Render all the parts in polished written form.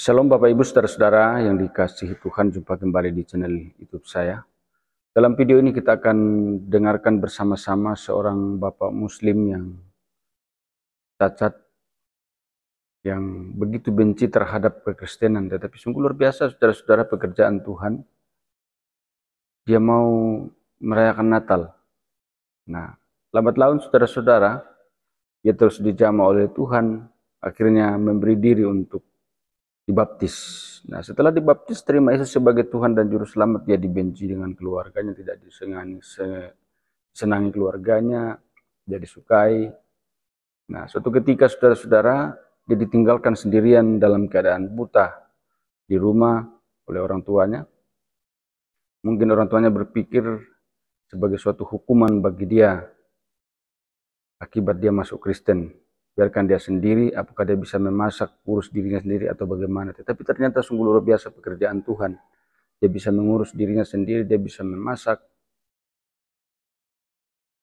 Shalom Bapak Ibu Saudara-saudara yang dikasihi Tuhan, jumpa kembali di channel YouTube saya. Dalam video ini kita akan dengarkan bersama-sama seorang Bapak Muslim yang cacat, yang begitu benci terhadap kekristenan, tetapi sungguh luar biasa saudara-saudara pekerjaan Tuhan. Dia mau merayakan Natal. Nah, lambat laun saudara-saudara, dia terus dijamah oleh Tuhan, akhirnya memberi diri untuk dibaptis. Nah, setelah dibaptis, terima Yesus sebagai Tuhan dan Juru Selamat, dia dibenci dengan keluarganya, tidak disenangi keluarganya, dia disukai. Nah, suatu ketika saudara-saudara, dia ditinggalkan sendirian dalam keadaan buta di rumah oleh orang tuanya. Mungkin orang tuanya berpikir sebagai suatu hukuman bagi dia akibat dia masuk Kristen. Biarkan dia sendiri, apakah dia bisa memasak, urus dirinya sendiri atau bagaimana. Tetapi ternyata sungguh luar biasa pekerjaan Tuhan. Dia bisa mengurus dirinya sendiri, dia bisa memasak,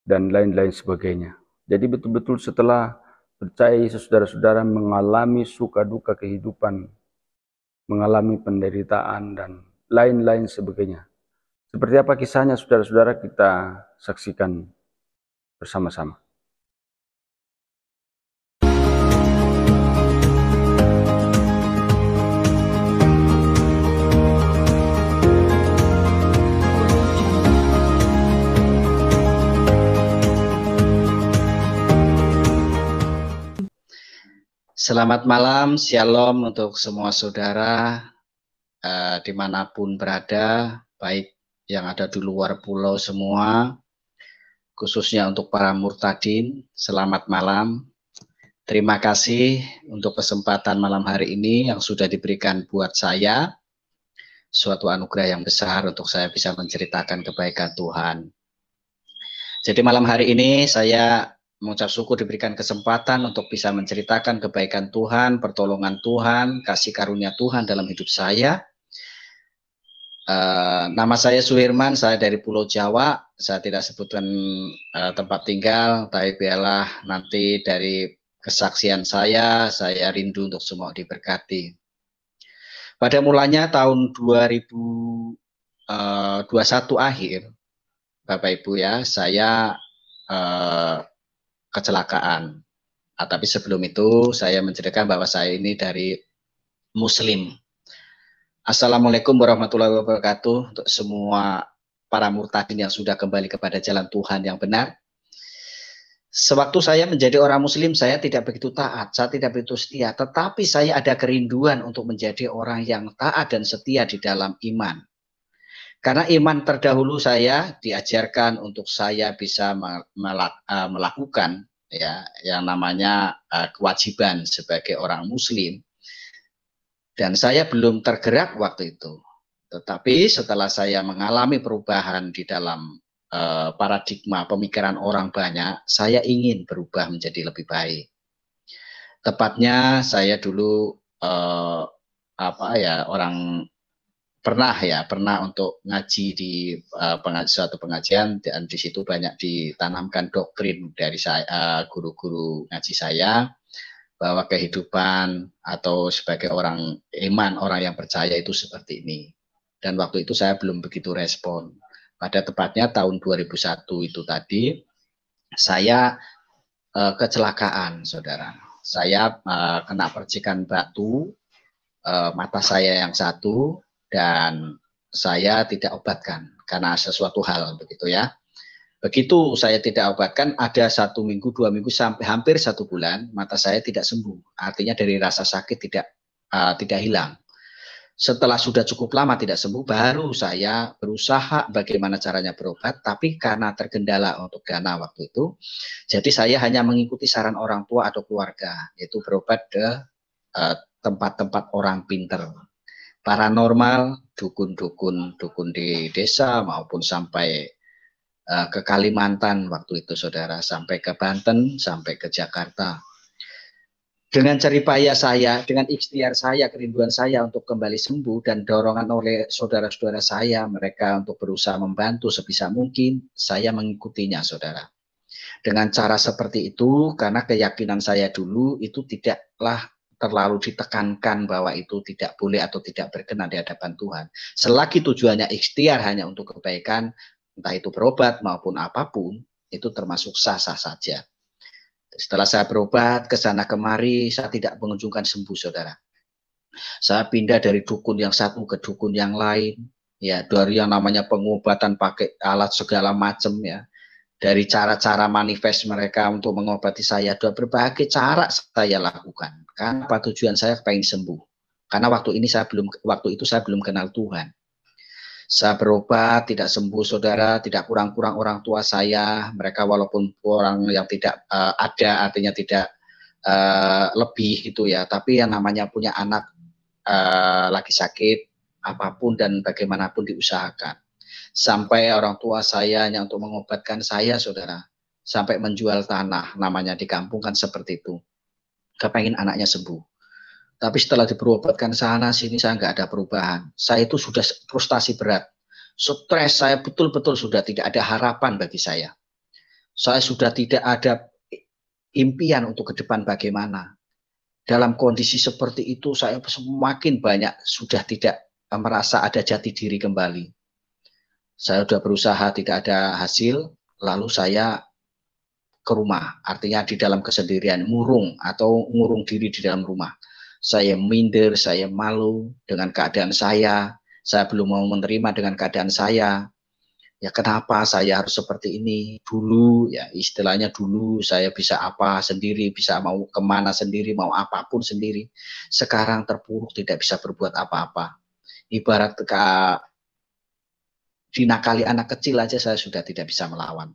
dan lain-lain sebagainya. Jadi betul-betul setelah percaya Yesus, saudara-saudara mengalami suka duka kehidupan, mengalami penderitaan, dan lain-lain sebagainya. Seperti apa kisahnya saudara-saudara, kita saksikan bersama-sama. Selamat malam, shalom untuk semua saudara dimanapun berada, baik yang ada di luar pulau semua, khususnya untuk para murtadin. Selamat malam, terima kasih untuk kesempatan malam hari ini yang sudah diberikan buat saya, suatu anugerah yang besar untuk saya bisa menceritakan kebaikan Tuhan. Jadi malam hari ini saya mengucap syukur diberikan kesempatan untuk bisa menceritakan kebaikan Tuhan, pertolongan Tuhan, kasih karunia Tuhan dalam hidup saya. Nama saya Suhirman, saya dari Pulau Jawa. Saya tidak sebutkan tempat tinggal, tapi biarlah nanti dari kesaksian saya rindu untuk semua diberkati. Pada mulanya tahun 2021 akhir, Bapak Ibu ya, saya kecelakaan. Tapi sebelum itu saya menceritakan bahwa saya ini dari Muslim. Assalamualaikum warahmatullahi wabarakatuh untuk semua para murtadin yang sudah kembali kepada jalan Tuhan yang benar. Sewaktu saya menjadi orang Muslim, saya tidak begitu taat, saya tidak begitu setia, tetapi saya ada kerinduan untuk menjadi orang yang taat dan setia di dalam iman. Karena iman terdahulu saya diajarkan untuk saya bisa melakukan ya yang namanya kewajiban sebagai orang Muslim, dan saya belum tergerak waktu itu. Tetapi setelah saya mengalami perubahan di dalam paradigma pemikiran orang banyak, saya ingin berubah menjadi lebih baik. Tepatnya saya dulu orang pernah untuk ngaji di suatu pengajian, dan di situ banyak ditanamkan doktrin dari saya, guru-guru ngaji saya, bahwa kehidupan atau sebagai orang iman, orang yang percaya itu seperti ini. Dan waktu itu saya belum begitu respon. Pada tepatnya tahun 2001 itu tadi, saya kecelakaan, saudara. Saya kena percikan batu, mata saya yang satu, dan saya tidak obatkan karena sesuatu hal begitu ya. Begitu saya tidak obatkan, ada 1 minggu, 2 minggu, sampai hampir 1 bulan, mata saya tidak sembuh. Artinya dari rasa sakit tidak hilang. Setelah sudah cukup lama tidak sembuh, baru saya berusaha bagaimana caranya berobat, tapi karena tergendala untuk dana waktu itu, jadi saya hanya mengikuti saran orang tua atau keluarga, yaitu berobat ke tempat-tempat orang pinter, paranormal, dukun di desa, maupun sampai ke Kalimantan waktu itu, saudara, sampai ke Banten, sampai ke Jakarta. Dengan jeripaya saya, dengan ikhtiar saya, kerinduan saya untuk kembali sembuh, dan dorongan oleh saudara-saudara saya, mereka untuk berusaha membantu sebisa mungkin, saya mengikutinya, saudara. Dengan cara seperti itu, karena keyakinan saya dulu itu tidaklah terlalu ditekankan bahwa itu tidak boleh atau tidak berkenan di hadapan Tuhan. Selagi tujuannya ikhtiar hanya untuk kebaikan, entah itu berobat maupun apapun, itu termasuk sah-sah saja. Setelah saya berobat ke sana kemari, saya tidak mengunjungkan sembuh, saudara. Saya pindah dari dukun yang satu ke dukun yang lain, ya, dari yang namanya pengobatan pakai alat segala macam, ya, dari cara-cara manifest mereka untuk mengobati saya, ada berbagai cara saya lakukan. Karena apa, tujuan saya pengen sembuh. Karena waktu itu saya belum kenal Tuhan. Saya berobat, tidak sembuh, saudara, tidak kurang-kurang orang tua saya. Mereka walaupun orang yang tidak ada, artinya tidak lebih gitu ya. Tapi yang namanya punya anak lagi sakit, apapun dan bagaimanapun diusahakan. Sampai orang tua saya hanya untuk mengobatkan saya, saudara. Sampai menjual tanah, namanya di kampung kan seperti itu. Kepengen anaknya sembuh. Tapi setelah diberobatkan sana sini saya nggak ada perubahan. Saya itu sudah frustasi berat. Stres, saya betul-betul sudah tidak ada harapan bagi saya. Saya sudah tidak ada impian untuk ke depan bagaimana. Dalam kondisi seperti itu saya semakin banyak sudah tidak merasa ada jati diri kembali. Saya sudah berusaha tidak ada hasil, lalu saya ke rumah. Artinya di dalam kesendirian, murung atau ngurung diri di dalam rumah. Saya minder, saya malu dengan keadaan saya belum mau menerima dengan keadaan saya. Ya kenapa saya harus seperti ini? Dulu, ya istilahnya dulu saya bisa apa sendiri, bisa mau kemana sendiri, mau apapun sendiri. Sekarang terpuruk tidak bisa berbuat apa-apa. Ibarat dinakali anak kecil aja saya sudah tidak bisa melawan.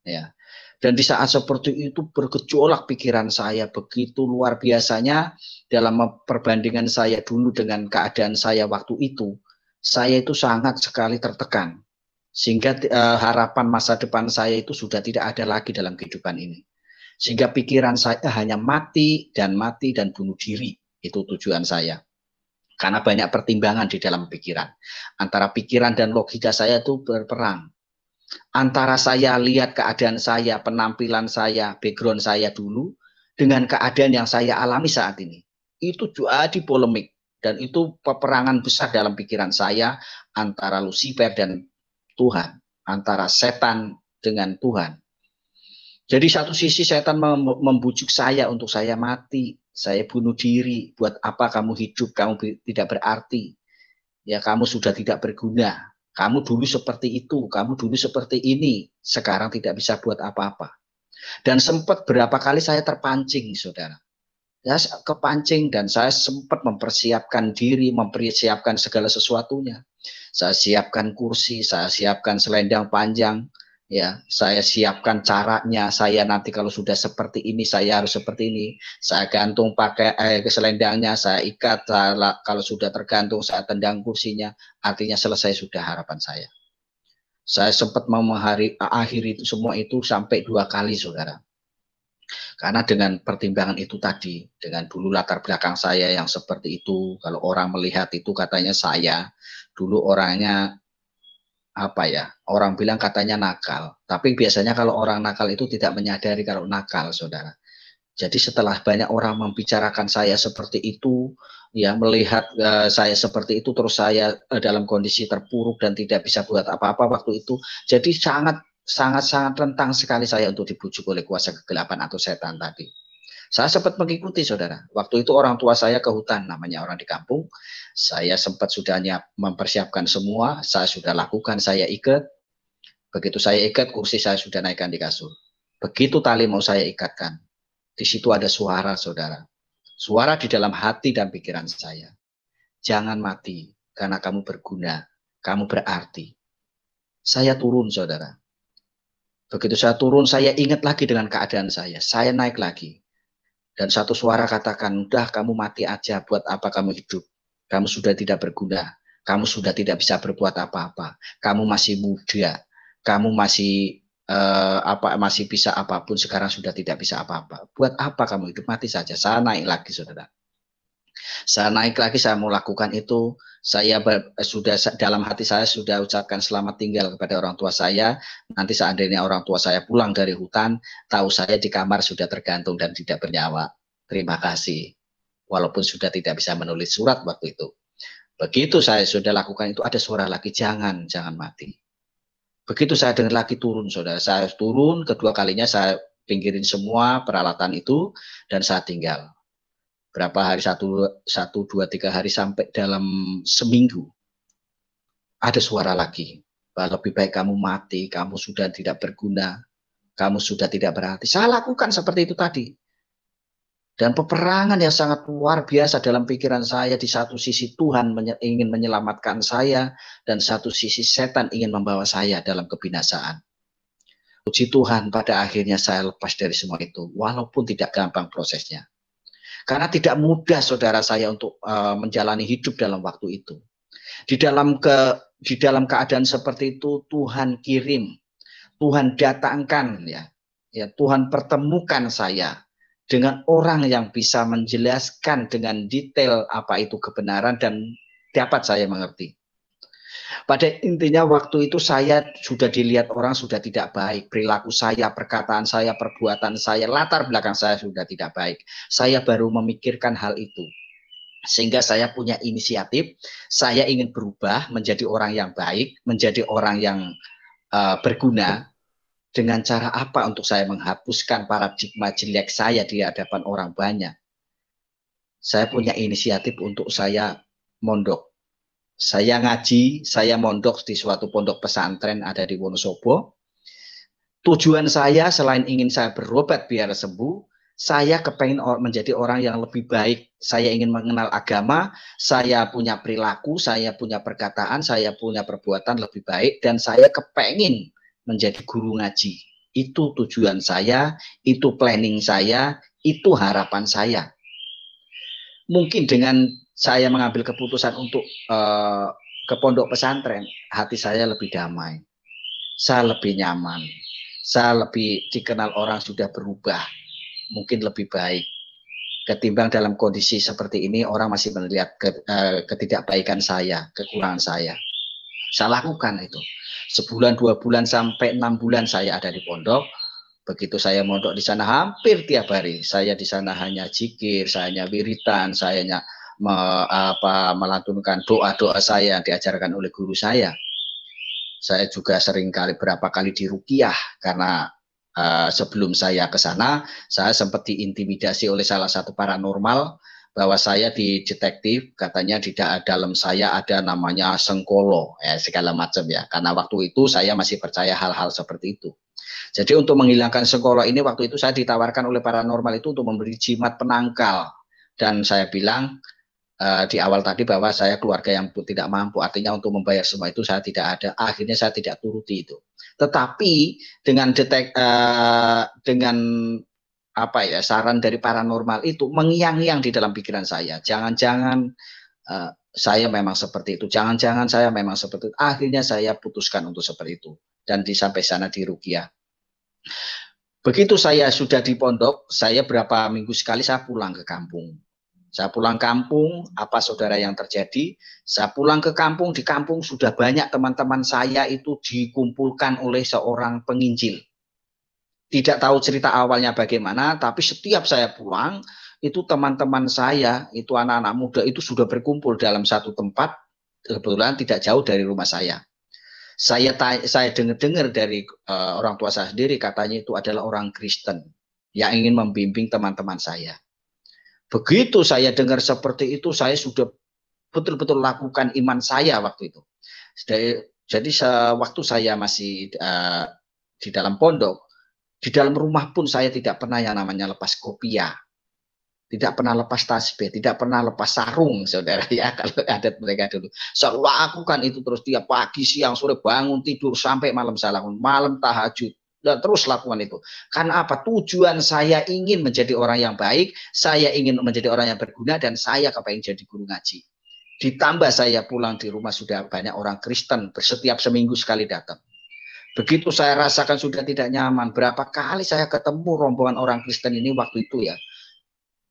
Ya. Dan di saat seperti itu bergejolak pikiran saya begitu luar biasanya dalam perbandingan saya dulu dengan keadaan saya waktu itu. Saya itu sangat sekali tertekan. Sehingga harapan masa depan saya itu sudah tidak ada lagi dalam kehidupan ini. Sehingga pikiran saya hanya mati dan bunuh diri. Itu tujuan saya. Karena banyak pertimbangan di dalam pikiran. Antara pikiran dan logika saya itu berperang. Antara saya lihat keadaan saya, penampilan saya, background saya dulu, dengan keadaan yang saya alami saat ini. Itu jadi polemik. Dan itu peperangan besar dalam pikiran saya antara Lucifer dan Tuhan. Antara setan dengan Tuhan. Jadi satu sisi setan membujuk saya untuk saya mati. Saya bunuh diri. Buat apa kamu hidup? Kamu tidak berarti. Ya kamu sudah tidak berguna. Kamu dulu seperti itu, kamu dulu seperti ini, sekarang tidak bisa buat apa-apa. Dan sempat berapa kali saya terpancing, saudara. Saya kepancing dan saya sempat mempersiapkan diri, mempersiapkan segala sesuatunya. Saya siapkan kursi, saya siapkan selendang panjang, ya, saya siapkan caranya. Saya nanti kalau sudah seperti ini, saya harus seperti ini. Saya gantung pakai selendangnya, saya ikat. Kalau sudah tergantung, saya tendang kursinya. Artinya selesai sudah harapan saya. Saya sempat mau mengakhiri itu semua itu sampai 2 kali, saudara. Karena dengan pertimbangan itu tadi, dengan dulu latar belakang saya yang seperti itu, kalau orang melihat itu katanya saya dulu orangnya apa ya, orang bilang katanya nakal, tapi biasanya kalau orang nakal itu tidak menyadari kalau nakal, saudara. Jadi setelah banyak orang membicarakan saya seperti itu, ya melihat saya seperti itu, terus saya dalam kondisi terpuruk dan tidak bisa buat apa-apa waktu itu, jadi sangat rentang sekali saya untuk dibujuk oleh kuasa kegelapan atau setan tadi. Saya sempat mengikuti, saudara. Waktu itu orang tua saya ke hutan, namanya orang di kampung. Saya sempat sudah mempersiapkan semua, saya sudah lakukan, saya ikat. Begitu saya ikat, kursi saya sudah naikkan di kasur. Begitu tali mau saya ikatkan, di situ ada suara, saudara. Suara di dalam hati dan pikiran saya. Jangan mati, karena kamu berguna, kamu berarti. Saya turun, saudara. Begitu saya turun, saya ingat lagi dengan keadaan saya naik lagi. Dan satu suara katakan, udah kamu mati aja, buat apa kamu hidup? Kamu sudah tidak berguna, kamu sudah tidak bisa berbuat apa-apa, kamu masih muda, kamu masih masih bisa apapun, sekarang sudah tidak bisa apa-apa. Buat apa kamu hidup? Mati saja. Saya naik lagi, saudara. Saya naik lagi, saya mau lakukan itu. Saya sudah dalam hati saya sudah ucapkan selamat tinggal kepada orang tua saya. Nanti seandainya orang tua saya pulang dari hutan, tahu saya di kamar sudah tergantung dan tidak bernyawa. Terima kasih. walaupun sudah tidak bisa menulis surat waktu itu. Begitu saya sudah lakukan itu, ada suara lagi, jangan mati. Begitu saya dengar lagi turun, saudara, saya turun, kedua kalinya saya pinggirin semua peralatan itu, dan saya tinggal. Berapa hari, satu, dua, 3 hari, sampai dalam seminggu, ada suara lagi, lebih baik kamu mati, kamu sudah tidak berguna, kamu sudah tidak berarti. Saya lakukan seperti itu tadi. Dan peperangan yang sangat luar biasa dalam pikiran saya. Di satu sisi Tuhan ingin menyelamatkan saya, dan satu sisi setan ingin membawa saya dalam kebinasaan. Puji Tuhan, pada akhirnya saya lepas dari semua itu, walaupun tidak gampang prosesnya. Karena tidak mudah, saudara saya, untuk menjalani hidup dalam waktu itu. Di dalam keadaan seperti itu, Tuhan kirim, Tuhan datangkan, ya Tuhan pertemukan saya dengan orang yang bisa menjelaskan dengan detail apa itu kebenaran, dan dapat saya mengerti. Pada intinya waktu itu saya sudah dilihat orang sudah tidak baik, perilaku saya, perkataan saya, perbuatan saya, latar belakang saya sudah tidak baik. Saya baru memikirkan hal itu, sehingga saya punya inisiatif, saya ingin berubah menjadi orang yang baik, menjadi orang yang berguna. Dengan cara apa untuk saya menghapuskan paradigma jelek saya di hadapan orang banyak? Saya punya inisiatif untuk saya mondok. Saya ngaji, saya mondok di suatu pondok pesantren ada di Wonosobo. Tujuan saya selain ingin saya berobat biar sembuh, saya kepengen menjadi orang yang lebih baik. Saya ingin mengenal agama, saya punya perilaku, saya punya perkataan, saya punya perbuatan lebih baik, dan saya kepengen menjadi guru ngaji. Itu tujuan saya, itu planning saya, itu harapan saya. Mungkin dengan saya mengambil keputusan untuk ke pondok pesantren, hati saya lebih damai, saya lebih nyaman, saya lebih dikenal orang sudah berubah, mungkin lebih baik. Ketimbang dalam kondisi seperti ini, orang masih melihat ketidakbaikan saya, kekurangan saya. Saya lakukan itu. Sebulan, 2 bulan, sampai 6 bulan saya ada di pondok. Begitu saya mondok di sana, hampir tiap hari saya di sana hanya zikir, saya hanya wiritan, saya hanya melantunkan doa-doa saya yang diajarkan oleh guru saya. Saya juga berapa kali diruqyah, karena sebelum saya ke sana, saya sempat diintimidasi oleh salah satu paranormal, bahwa saya didetektif, katanya di dalam saya ada namanya sengkolo, segala macam ya. Karena waktu itu saya masih percaya hal-hal seperti itu. Jadi untuk menghilangkan sengkolo ini, waktu itu saya ditawarkan oleh paranormal itu untuk memberi jimat penangkal. Dan saya bilang di awal tadi bahwa saya keluarga yang tidak mampu, artinya untuk membayar semua itu saya tidak ada. Akhirnya saya tidak turuti itu. Tetapi dengan saran dari paranormal itu mengiang-iang di dalam pikiran saya. Jangan-jangan saya memang seperti itu. Jangan-jangan saya memang seperti itu. Akhirnya saya putuskan untuk seperti itu. Dan sampai sana di ruqyah. Begitu saya sudah di pondok, saya berapa minggu sekali saya pulang ke kampung. Saya pulang kampung, apa saudara yang terjadi? Saya pulang ke kampung, di kampung sudah banyak teman-teman saya itu dikumpulkan oleh seorang penginjil. Tidak tahu cerita awalnya bagaimana, tapi setiap saya pulang, itu teman-teman saya, itu anak-anak muda itu sudah berkumpul dalam satu tempat, kebetulan tidak jauh dari rumah saya. Saya dengar dari orang tua saya sendiri, katanya itu adalah orang Kristen yang ingin membimbing teman-teman saya. Begitu saya dengar seperti itu, saya sudah betul-betul lakukan iman saya waktu itu. Jadi waktu saya masih di dalam pondok, di dalam rumah pun saya tidak pernah yang namanya lepas kopiah, tidak pernah lepas tasbih, tidak pernah lepas sarung, saudara ya, kalau adat mereka dulu. Saya lakukan itu terus tiap pagi, siang, sore, bangun tidur sampai malam saya lakukan, malam tahajud, dan terus lakukan itu. Karena apa? Tujuan saya ingin menjadi orang yang baik, saya ingin menjadi orang yang berguna, dan saya kepengen jadi guru ngaji. Ditambah saya pulang di rumah sudah banyak orang Kristen, setiap seminggu sekali datang. Begitu saya rasakan sudah tidak nyaman, berapa kali saya ketemu rombongan orang Kristen ini waktu itu ya.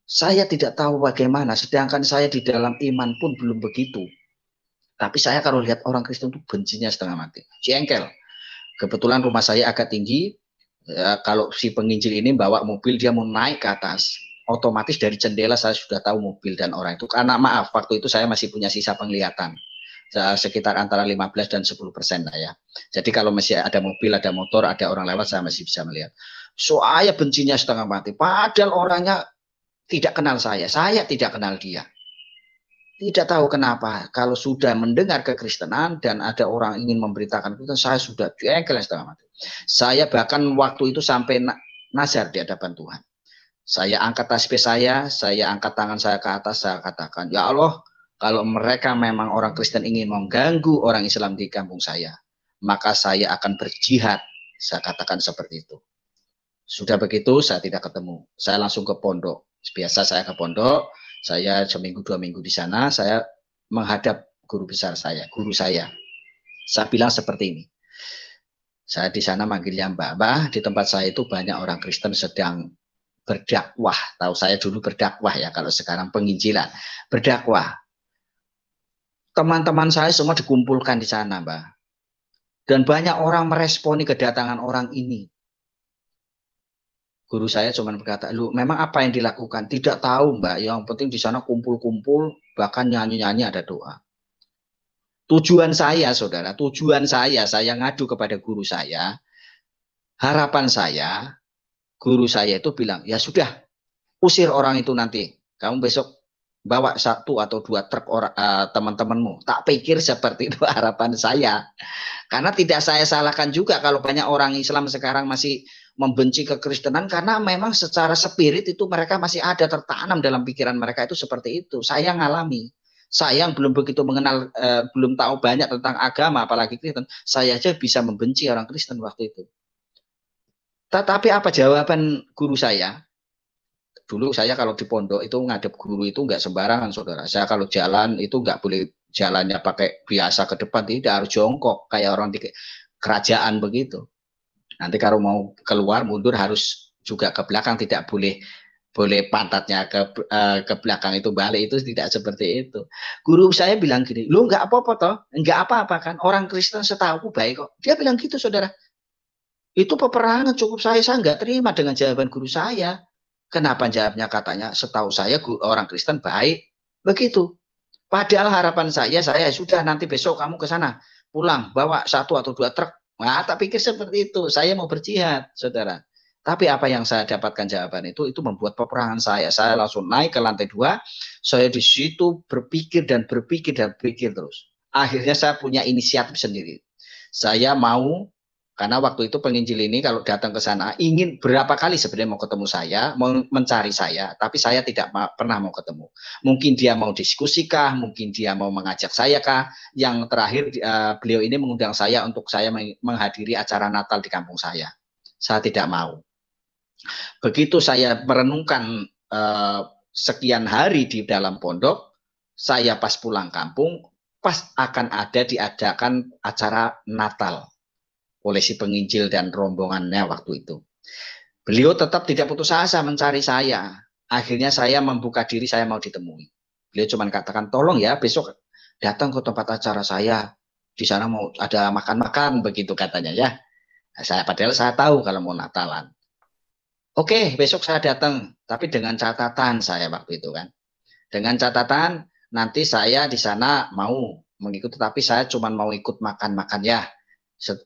Saya tidak tahu bagaimana, sedangkan saya di dalam iman pun belum begitu. Tapi saya kalau lihat orang Kristen itu bencinya setengah mati, jengkel. Kebetulan rumah saya agak tinggi, kalau si penginjil ini bawa mobil, dia mau naik ke atas. otomatis dari jendela saya sudah tahu mobil dan orang itu. Karena maaf, waktu itu saya masih punya sisa penglihatan. Sekitar antara 15 dan 10% lah ya. Jadi kalau masih ada mobil, ada motor, ada orang lewat, saya masih bisa melihat. Saya bencinya setengah mati. Padahal orangnya tidak kenal saya tidak kenal dia. Tidak tahu kenapa, kalau sudah mendengar kekristenan dan ada orang ingin memberitakan Kristen, saya sudah jengkel setengah mati. Saya bahkan waktu itu sampai nazar di hadapan Tuhan. Saya angkat tasbih saya angkat tangan saya ke atas, saya katakan, ya Allah, kalau mereka memang orang Kristen ingin mengganggu orang Islam di kampung saya, maka saya akan berjihad. Saya katakan seperti itu. Sudah begitu, saya tidak ketemu. Saya langsung ke pondok. Biasa saya ke pondok, saya seminggu 2 minggu di sana, saya menghadap guru besar saya, guru saya. Saya bilang seperti ini. Saya di sana manggilnya Mbak, di tempat saya itu banyak orang Kristen sedang berdakwah. Tahu saya dulu berdakwah ya, kalau sekarang penginjilan. Berdakwah. Teman-teman saya semua dikumpulkan di sana, Mbak. Dan banyak orang meresponi kedatangan orang ini. Guru saya cuma berkata, lu memang apa yang dilakukan? Tidak tahu, Mbak. Yang penting di sana kumpul-kumpul, bahkan nyanyi-nyanyi ada doa. Tujuan saya, saudara, tujuan saya ngadu kepada guru saya. Harapan saya, guru saya itu bilang, ya sudah, usir orang itu nanti. Kamu besok bawa 1 atau 2 truk teman-temanmu. Tak pikir seperti itu harapan saya. Karena tidak saya salahkan juga kalau banyak orang Islam sekarang masih membenci kekristenan, karena memang secara spirit itu mereka masih ada tertanam dalam pikiran mereka itu seperti itu. Saya ngalami. Saya yang belum begitu mengenal, belum tahu banyak tentang agama, apalagi Kristen, saya aja bisa membenci orang Kristen waktu itu. Tetapi apa jawaban guru saya? Dulu saya kalau di pondok itu ngadep guru itu nggak sembarangan, saudara. Saya kalau jalan itu nggak boleh jalannya pakai biasa ke depan, tidak, harus jongkok kayak orang di kerajaan begitu. Nanti kalau mau keluar mundur harus juga ke belakang, tidak boleh pantatnya ke belakang itu balik, itu tidak seperti itu. Guru saya bilang gini, lu nggak apa-apa toh, nggak apa-apa kan, orang Kristen setahu baik kok. Dia bilang gitu, saudara. Itu peperangan cukup saya nggak terima dengan jawaban guru saya. Kenapa jawabnya katanya setahu saya orang Kristen baik, begitu. Padahal harapan saya sudah nanti besok kamu ke sana, pulang bawa 1 atau 2 truk. Nah, tak pikir seperti itu. Saya mau berjihad, saudara. Tapi apa yang saya dapatkan jawaban itu membuat peperangan saya. Saya langsung naik ke lantai 2. Saya di situ berpikir terus. Akhirnya saya punya inisiatif sendiri. Saya mau, karena waktu itu penginjil ini kalau datang ke sana ingin berapa kali sebenarnya mau ketemu saya, mau mencari saya, tapi saya tidak pernah mau ketemu. Mungkin dia mau diskusikah, mungkin dia mau mengajak saya kah. Yang terakhir beliau ini mengundang saya untuk saya menghadiri acara Natal di kampung saya. Saya tidak mau. Begitu saya merenungkan sekian hari di dalam pondok, saya pas pulang kampung, pas akan diadakan acara Natal oleh si penginjil dan rombongannya waktu itu. Beliau tetap tidak putus asa mencari saya. Akhirnya saya membuka diri, saya mau ditemui. Beliau cuma katakan, tolong ya besok datang ke tempat acara saya. Di sana mau ada makan-makan, begitu katanya ya. Padahal saya tahu kalau mau Natalan. Oke, besok saya datang. Tapi dengan catatan saya waktu itu kan. Dengan catatan, nanti saya di sana mau mengikuti, tapi saya cuma mau ikut makan-makan ya.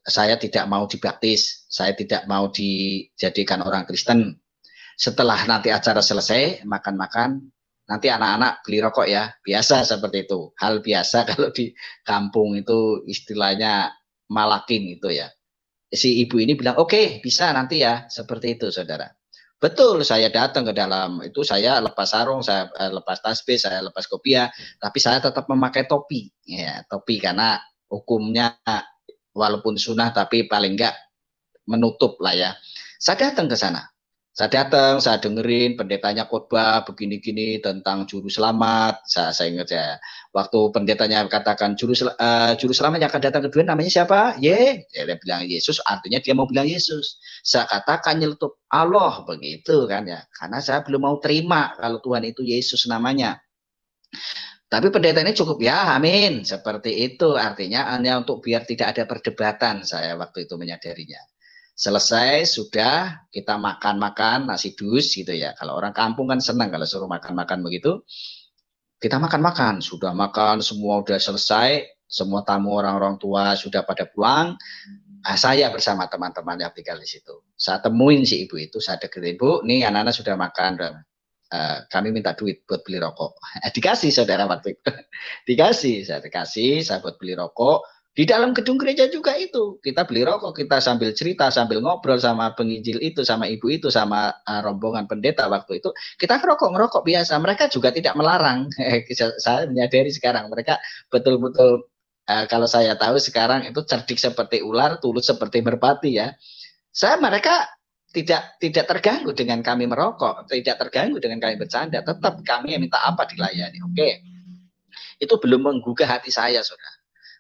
Saya tidak mau dibaptis, saya tidak mau dijadikan orang Kristen. Setelah nanti acara selesai, makan-makan, nanti anak-anak beli rokok ya. Biasa seperti itu. Hal biasa kalau di kampung itu istilahnya malakin itu ya. Si ibu ini bilang, oke, bisa nanti ya. Seperti itu, saudara. Betul, saya datang ke dalam itu, saya lepas sarung, saya lepas tasbih, saya lepas kopiah, tapi saya tetap memakai topi. Ya, topi karena hukumnya walaupun sunnah tapi paling enggak menutup lah ya. Saya datang ke sana. Saya dengerin pendetanya khotbah begini-gini tentang juru selamat. Saya ingat ya, waktu pendetanya katakan juru selamat yang akan datang kedua namanya siapa? Dia bilang Yesus, artinya dia mau bilang Yesus. Saya katakan nyeletuk Allah, begitu kan ya. Karena saya belum mau terima kalau Tuhan itu Yesus namanya. Tapi pendeta ini cukup ya, amin. Seperti itu, artinya hanya untuk biar tidak ada perdebatan, saya waktu itu menyadarinya. Selesai, sudah kita makan-makan nasi dus gitu ya. Kalau orang kampung kan senang kalau suruh makan-makan begitu. Kita makan-makan, sudah makan, semua udah selesai, semua tamu orang-orang tua sudah pada pulang. Nah, saya bersama teman-teman yang tinggal di situ. Saya temuin si ibu itu, saya deketin, Bu, nih anak-anak sudah makan. Kami minta duit buat beli rokok. Dikasih saudara waktu itu. Dikasih, saya buat beli rokok. Di dalam gedung gereja juga itu. Kita beli rokok, kita sambil cerita, sambil ngobrol sama penginjil itu, sama ibu itu, sama rombongan pendeta waktu itu. Kita ngerokok biasa. Mereka juga tidak melarang. Saya menyadari sekarang. Mereka betul-betul, kalau saya tahu sekarang itu cerdik seperti ular, tulus seperti merpati ya. Mereka tidak terganggu dengan kami merokok, tidak terganggu dengan kami bercanda, tetap kami minta apa dilayani. Oke. Itu belum menggugah hati saya, saudara.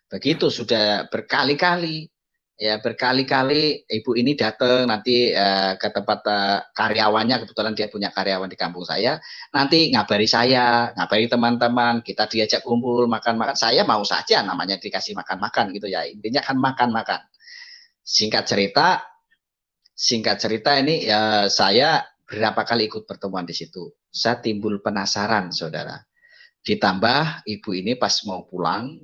Begitu sudah berkali-kali ibu ini datang nanti ke tempat karyawannya, kebetulan dia punya karyawan di kampung saya, nanti ngabari saya, ngabari teman-teman, kita diajak kumpul makan-makan, saya mau saja namanya dikasih makan-makan gitu ya, intinya kan makan-makan. Singkat cerita ini saya berapa kali ikut pertemuan di situ, saya timbul penasaran, saudara. Ditambah ibu ini pas mau pulang,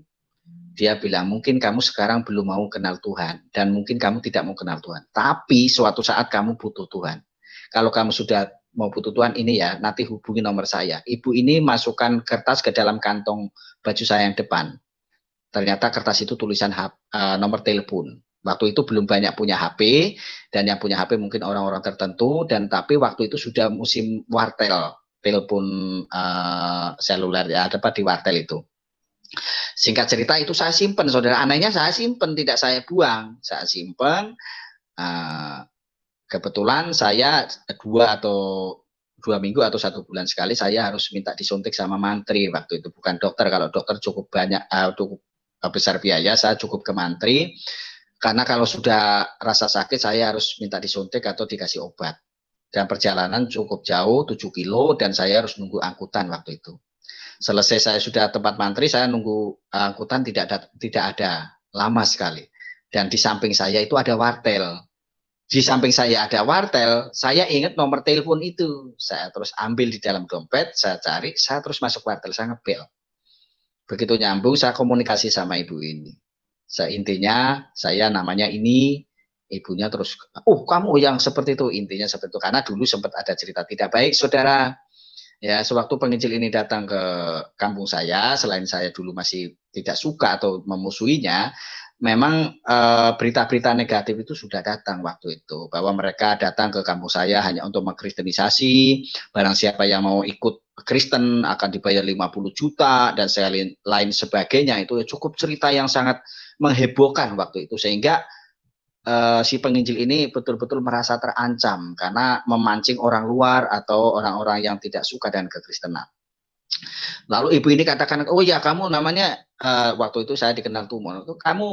dia bilang, mungkin kamu sekarang belum mau kenal Tuhan, dan mungkin kamu tidak mau kenal Tuhan. Tapi suatu saat kamu butuh Tuhan. Kalau kamu sudah mau butuh Tuhan, ini ya, nanti hubungi nomor saya. Ibu ini masukkan kertas ke dalam kantong baju saya yang depan. Ternyata kertas itu tulisan nomor telepon. Waktu itu belum banyak punya HP, dan yang punya HP mungkin orang-orang tertentu, dan tapi waktu itu sudah musim wartel, telepon seluler, ya, dapat di wartel itu. Singkat cerita itu saya simpen, saudara. Anehnya saya simpen, tidak saya buang. Saya simpen. Kebetulan saya 2 minggu atau 1 bulan sekali saya harus minta disuntik sama mantri waktu itu. Bukan dokter. Kalau dokter cukup banyak, cukup besar biaya. Saya cukup ke mantri. Karena kalau sudah rasa sakit saya harus minta disuntik atau dikasih obat. Dan perjalanan cukup jauh, 7 kilo, dan saya harus nunggu angkutan waktu itu. Selesai saya sudah tempat mantri, saya nunggu angkutan tidak ada, lama sekali. Dan di samping saya itu ada wartel. Di samping saya ada wartel, saya ingat nomor telepon itu. Saya terus ambil di dalam dompet, saya cari, saya terus masuk wartel, saya ngebel. Begitu nyambung, saya komunikasi sama ibu ini. Intinya saya namanya ini, ibunya terus, kamu yang seperti itu, intinya seperti itu. Karena dulu sempat ada cerita tidak baik, saudara. Ya, sewaktu penginjil ini datang ke kampung saya, selain saya dulu masih tidak suka atau memusuhinya, memang berita-berita negatif itu sudah datang waktu itu, bahwa mereka datang ke kampung saya hanya untuk mengkristenisasi, barang siapa yang mau ikut Kristen akan dibayar 50 juta, dan lain sebagainya. Itu cukup cerita yang sangat menghebohkan waktu itu, sehingga si penginjil ini betul-betul merasa terancam karena memancing orang luar atau orang-orang yang tidak suka dengan kekristenan. Lalu ibu ini katakan, oh ya kamu namanya, waktu itu saya dikenal Tumon, kamu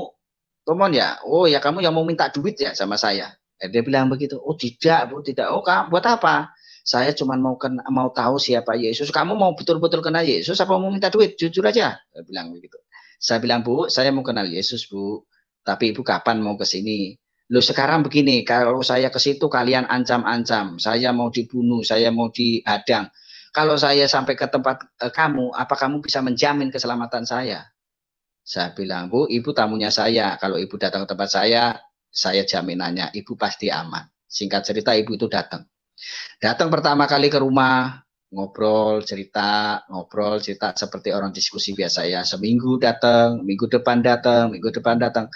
Tumon ya, oh ya kamu yang mau minta duit ya sama saya. Dia bilang begitu, oh tidak Bu, tidak, oh kamu buat apa? Saya cuma mau tahu siapa Yesus. Kamu mau betul-betul kenal Yesus apa mau minta duit? Jujur aja. Dia bilang begitu. Saya bilang, Bu, saya mau kenal Yesus Bu, tapi Ibu kapan mau ke sini? Loh sekarang begini, kalau saya ke situ kalian ancam-ancam, saya mau dibunuh, saya mau dihadang. Kalau saya sampai ke tempat kamu, apa kamu bisa menjamin keselamatan saya? Saya bilang, Bu, Ibu tamunya saya. Kalau Ibu datang ke tempat saya jaminannya Ibu pasti aman. Singkat cerita, Ibu itu datang. Datang pertama kali ke rumah, ngobrol cerita seperti orang diskusi biasa ya. Seminggu datang, minggu depan datang.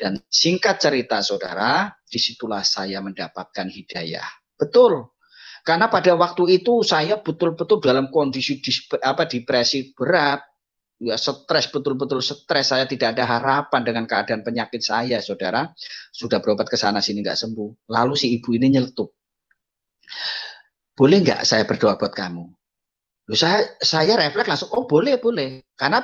Dan singkat cerita, saudara, disitulah saya mendapatkan hidayah. Betul. Karena pada waktu itu saya betul-betul dalam kondisi depresi berat. Ya, stres, betul-betul stres. Saya tidak ada harapan dengan keadaan penyakit saya, saudara. Sudah berobat ke sana sini nggak sembuh. Lalu si ibu ini nyeletuk. Boleh nggak saya berdoa buat kamu? Loh, saya refleks langsung, oh boleh. Karena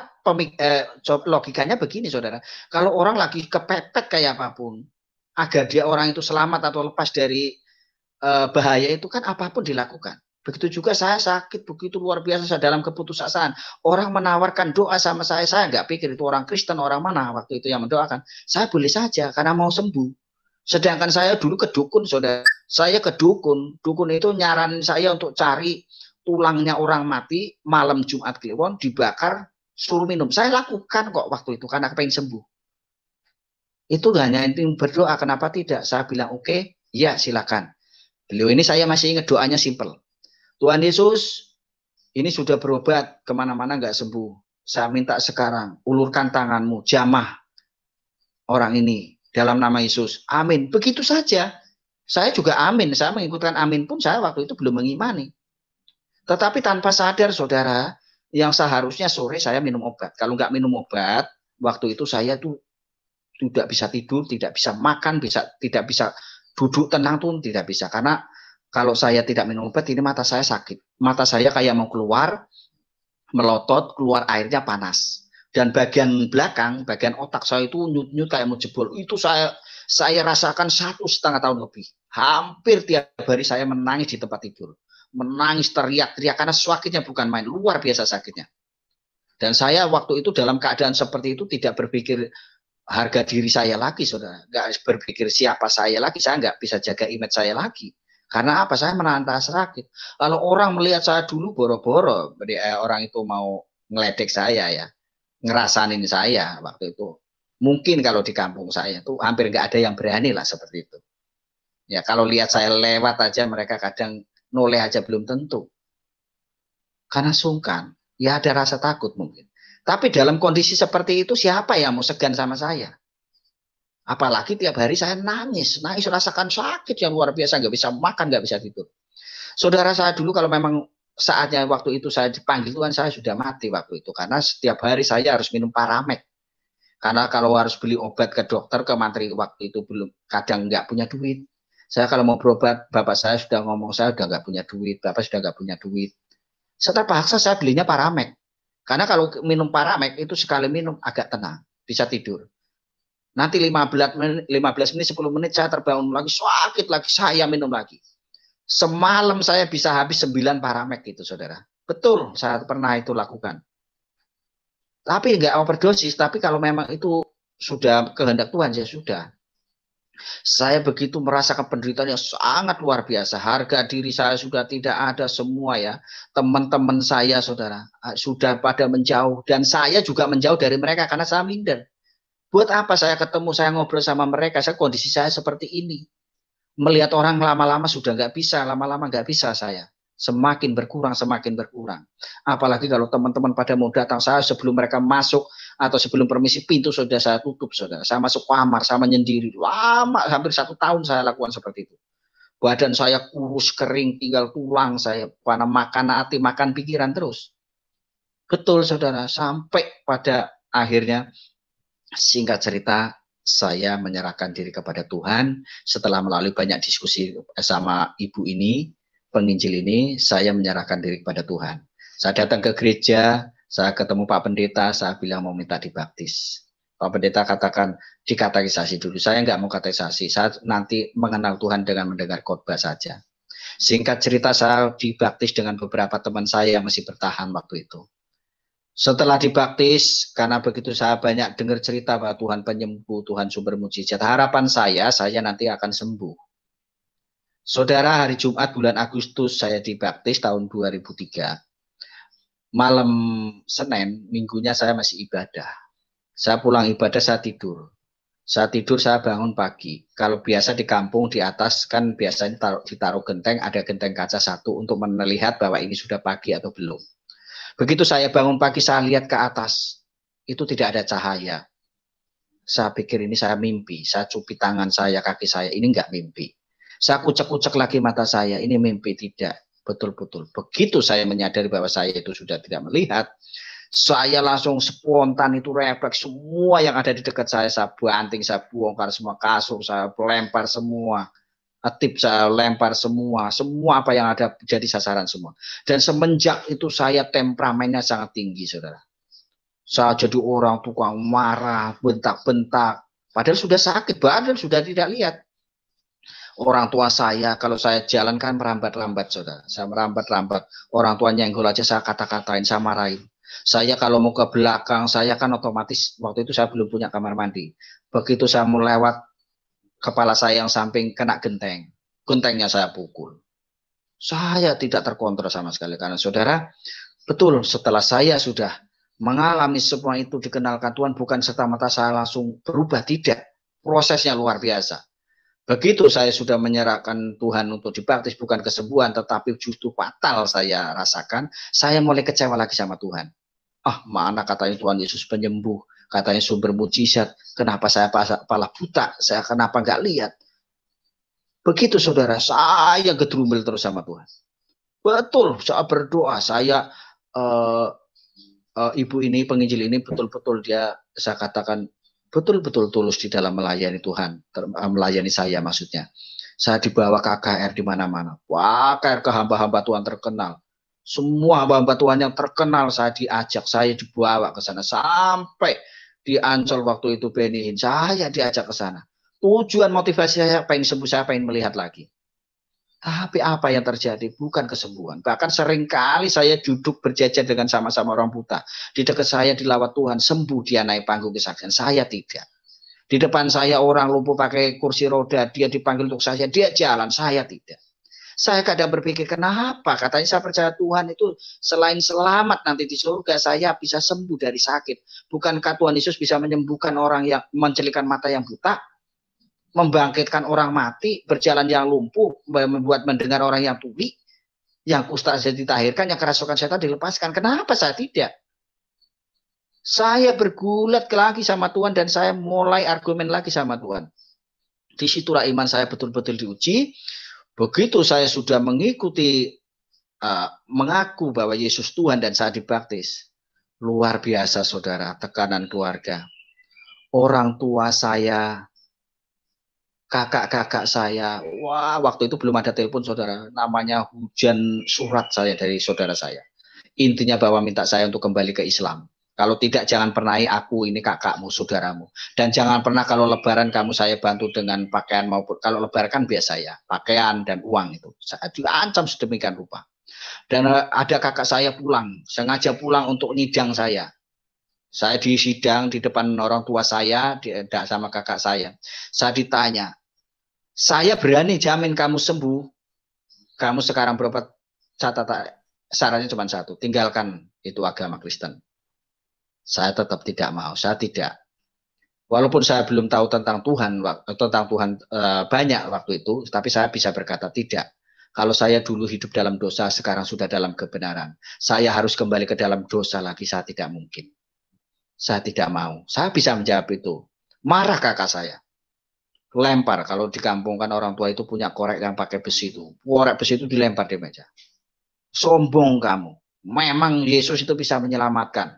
logikanya begini, saudara. Kalau orang lagi kepepet kayak apapun, agar dia orang itu selamat atau lepas dari bahaya itu kan apapun dilakukan. Begitu juga saya sakit, begitu luar biasa saya dalam keputusasaan. Orang menawarkan doa sama saya nggak pikir itu orang Kristen, orang mana waktu itu yang mendoakan. Saya boleh saja karena mau sembuh. Sedangkan saya dulu ke dukun, saudara. Saya ke dukun. Dukun itu nyaranin saya untuk cari tulangnya orang mati malam Jumat Kliwon, dibakar, suruh minum. Saya lakukan kok waktu itu karena pengen sembuh. Itu hanya inti berdoa, kenapa tidak? Saya bilang oke, okay, ya silakan. Beliau ini saya masih ingat doanya simple. Tuhan Yesus, ini sudah berobat kemana-mana nggak sembuh. Saya minta sekarang, ulurkan tanganmu, jamah orang ini dalam nama Yesus. Amin. Begitu saja. Saya juga amin. Saya mengikutkan amin pun saya waktu itu belum mengimani. Tetapi tanpa sadar, saudara, yang seharusnya sore saya minum obat. Kalau nggak minum obat, waktu itu saya tuh tidak bisa tidur, tidak bisa makan, tidak bisa duduk tenang tuh tidak bisa. Karena kalau saya tidak minum obat, ini mata saya sakit. Mata saya kayak mau keluar, melotot, keluar airnya panas. Dan bagian belakang, bagian otak saya itu nyut-nyut kayak mau jebol. Itu saya rasakan 1,5 tahun lebih. Hampir tiap hari saya menangis di tempat tidur. Menangis, teriak-teriak, karena sakitnya bukan main, luar biasa sakitnya. Dan saya waktu itu dalam keadaan seperti itu tidak berpikir harga diri saya lagi, saudara. Nggak berpikir siapa saya lagi, saya nggak bisa jaga image saya lagi. Karena apa? Saya menahan sakit. Kalau orang melihat saya dulu boro-boro, orang itu mau ngeledek saya ya, ngerasanin saya waktu itu. Mungkin kalau di kampung saya itu hampir nggak ada yang berani lah seperti itu. Ya kalau lihat saya lewat aja mereka kadang noleh aja belum tentu. Karena sungkan, ya ada rasa takut mungkin. Tapi dalam kondisi seperti itu siapa yang mau segan sama saya? Apalagi tiap hari saya nangis rasakan sakit yang luar biasa, nggak bisa makan, nggak bisa tidur. Saudara saya dulu kalau memang saatnya waktu itu saya dipanggil Tuhan, saya sudah mati waktu itu. Karena setiap hari saya harus minum Paramek. Karena kalau harus beli obat ke dokter, ke mantri waktu itu belum, kadang nggak punya duit. Saya kalau mau berobat, bapak saya sudah ngomong, saya sudah nggak punya duit, bapak sudah nggak punya duit. Saya terpaksa saya belinya Paramek. Karena kalau minum Paramek itu sekali minum agak tenang, bisa tidur. Nanti 15 menit, 10 menit saya terbangun lagi, sakit lagi, saya minum lagi. Semalam saya bisa habis 9 Paramek itu, saudara. Betul, saya pernah itu lakukan. Tapi nggak overdosis, tapi kalau memang itu sudah kehendak Tuhan, ya sudah. Saya begitu merasakan penderitaan yang sangat luar biasa. Harga diri saya sudah tidak ada semua ya. Teman-teman saya, saudara, sudah pada menjauh. Dan saya juga menjauh dari mereka karena saya minder. Buat apa saya ketemu, saya ngobrol sama mereka, kondisi saya seperti ini. Melihat orang lama-lama sudah nggak bisa, lama-lama nggak bisa saya. Semakin berkurang, semakin berkurang. Apalagi kalau teman-teman pada mau datang saya sebelum mereka masuk atau sebelum permisi pintu sudah saya tutup, saudara. Saya masuk kamar, saya menyendiri. Lama, hampir 1 tahun saya lakukan seperti itu. Badan saya kurus, kering, tinggal tulang saya. Karena makan hati, makan pikiran terus. Betul, saudara. Sampai pada akhirnya, singkat cerita, saya menyerahkan diri kepada Tuhan. Setelah melalui banyak diskusi sama ibu ini, penginjil ini, saya menyerahkan diri kepada Tuhan. Saya datang ke gereja, saya ketemu Pak Pendeta, saya bilang mau minta dibaptis. Pak Pendeta katakan dikatekisasi dulu. Saya nggak mau katekisasi, saya nanti mengenal Tuhan dengan mendengar khotbah saja. Singkat cerita, saya dibaptis dengan beberapa teman saya yang masih bertahan waktu itu. Setelah dibaptis, karena begitu saya banyak dengar cerita bahwa Tuhan penyembuh, Tuhan sumber mujizat, harapan saya nanti akan sembuh. Saudara, hari Jumat bulan Agustus saya dibaptis tahun 2003. Malam Senin, minggunya saya masih ibadah. Saya pulang ibadah, saya tidur. Saya tidur, saya bangun pagi. Kalau biasa di kampung di atas kan biasanya ditaruh genteng, ada genteng kaca 1 untuk melihat bahwa ini sudah pagi atau belum. Begitu saya bangun pagi, saya lihat ke atas. Itu tidak ada cahaya. Saya pikir ini saya mimpi. Saya cupit tangan saya, kaki saya. Ini enggak mimpi. Saya kucek-kucek lagi mata saya, ini mimpi tidak, betul-betul. Begitu saya menyadari bahwa saya itu sudah tidak melihat, saya langsung spontan itu refleks semua yang ada di dekat saya banting, saya bongkar semua kasur, saya lempar semua, tip saya lempar semua apa yang ada jadi sasaran semua. Dan semenjak itu saya temperamennya sangat tinggi, saudara. Saya jadi orang tukang marah, bentak-bentak, padahal sudah sakit, padahal sudah tidak lihat. Orang tua saya, kalau saya jalan kan merambat-lambat, saudara. Saya merambat-lambat. Orang tua nyenggol aja saya kata-katain, saya marahin. Saya kalau mau ke belakang, saya kan otomatis, waktu itu saya belum punya kamar mandi. Begitu saya mau lewat kepala saya yang samping kena genteng. Gentengnya saya pukul. Saya tidak terkontrol sama sekali. Karena saudara, betul setelah saya sudah mengalami semua itu dikenalkan Tuhan, bukan serta-merta saya langsung berubah. Tidak. Prosesnya luar biasa. Begitu saya sudah menyerahkan Tuhan untuk dibaptis, bukan kesembuhan, tetapi justru fatal saya rasakan, saya mulai kecewa lagi sama Tuhan. Ah, mana katanya Tuhan Yesus penyembuh, katanya sumber mujizat, kenapa saya pala buta, saya kenapa nggak lihat? Begitu saudara, saya gedrumel terus sama Tuhan. Betul, saya berdoa, saya ibu ini, penginjil ini betul-betul dia, saya katakan, betul-betul tulus di dalam melayani Tuhan, melayani saya maksudnya. Saya dibawa ke KKR di mana-mana. Wah, KKR ke hamba-hamba Tuhan terkenal. Semua hamba-hamba Tuhan yang terkenal saya diajak, saya dibawa ke sana. Sampai di Ancol waktu itu Benihin, saya diajak ke sana. Tujuan motivasi saya pengen sembuh, saya pengen melihat lagi. Tapi apa yang terjadi? Bukan kesembuhan. Bahkan seringkali saya duduk berjajar dengan sama-sama orang buta. Di dekat saya dilawat Tuhan, sembuh dia naik panggung kesaksian. Saya tidak. Di depan saya orang lumpuh pakai kursi roda, dia dipanggil untuk saya, dia jalan, saya tidak. Saya kadang berpikir, kenapa? Katanya saya percaya Tuhan itu selain selamat nanti di surga, saya bisa sembuh dari sakit. Bukankah Tuhan Yesus bisa menyembuhkan orang yang mencelikan mata yang buta? Membangkitkan orang mati, berjalan yang lumpuh, membuat mendengar orang yang tuli, yang kusta saya ditahirkan, yang kerasukan setan dilepaskan. Kenapa saya tidak? Saya bergulat lagi sama Tuhan dan saya mulai argumen lagi sama Tuhan. Disitulah iman saya betul-betul diuji. Begitu saya sudah mengikuti, mengaku bahwa Yesus Tuhan dan saya dibaptis. Luar biasa saudara, tekanan keluarga. Orang tua saya, kakak-kakak saya, wah waktu itu belum ada telepon saudara, namanya hujan surat saya dari saudara saya. Intinya bahwa minta saya untuk kembali ke Islam. Kalau tidak jangan pernah aku ini kakakmu, saudaramu. Dan jangan pernah kalau lebaran kamu saya bantu dengan pakaian maupun, kalau lebaran kan biasa ya, pakaian dan uang itu. Saya diancam sedemikian rupa. Dan ada kakak saya pulang, sengaja pulang untuk nyidang saya. Saya di sidang di depan orang tua saya, sama kakak saya. Saya ditanya, saya berani jamin kamu sembuh. Kamu sekarang berobat, catatan syaratnya cuma satu, tinggalkan itu agama Kristen. Saya tetap tidak mau, saya tidak. Walaupun saya belum tahu tentang Tuhan banyak waktu itu, tapi saya bisa berkata tidak. Kalau saya dulu hidup dalam dosa, sekarang sudah dalam kebenaran. Saya harus kembali ke dalam dosa lagi, saya tidak mungkin. Saya tidak mau. Saya bisa menjawab itu. Marah kakak saya. Lempar. Kalau di kampung kan orang tua itu punya korek yang pakai besi itu. Korek besi itu dilempar di meja. Sombong kamu. Memang Yesus itu bisa menyelamatkan.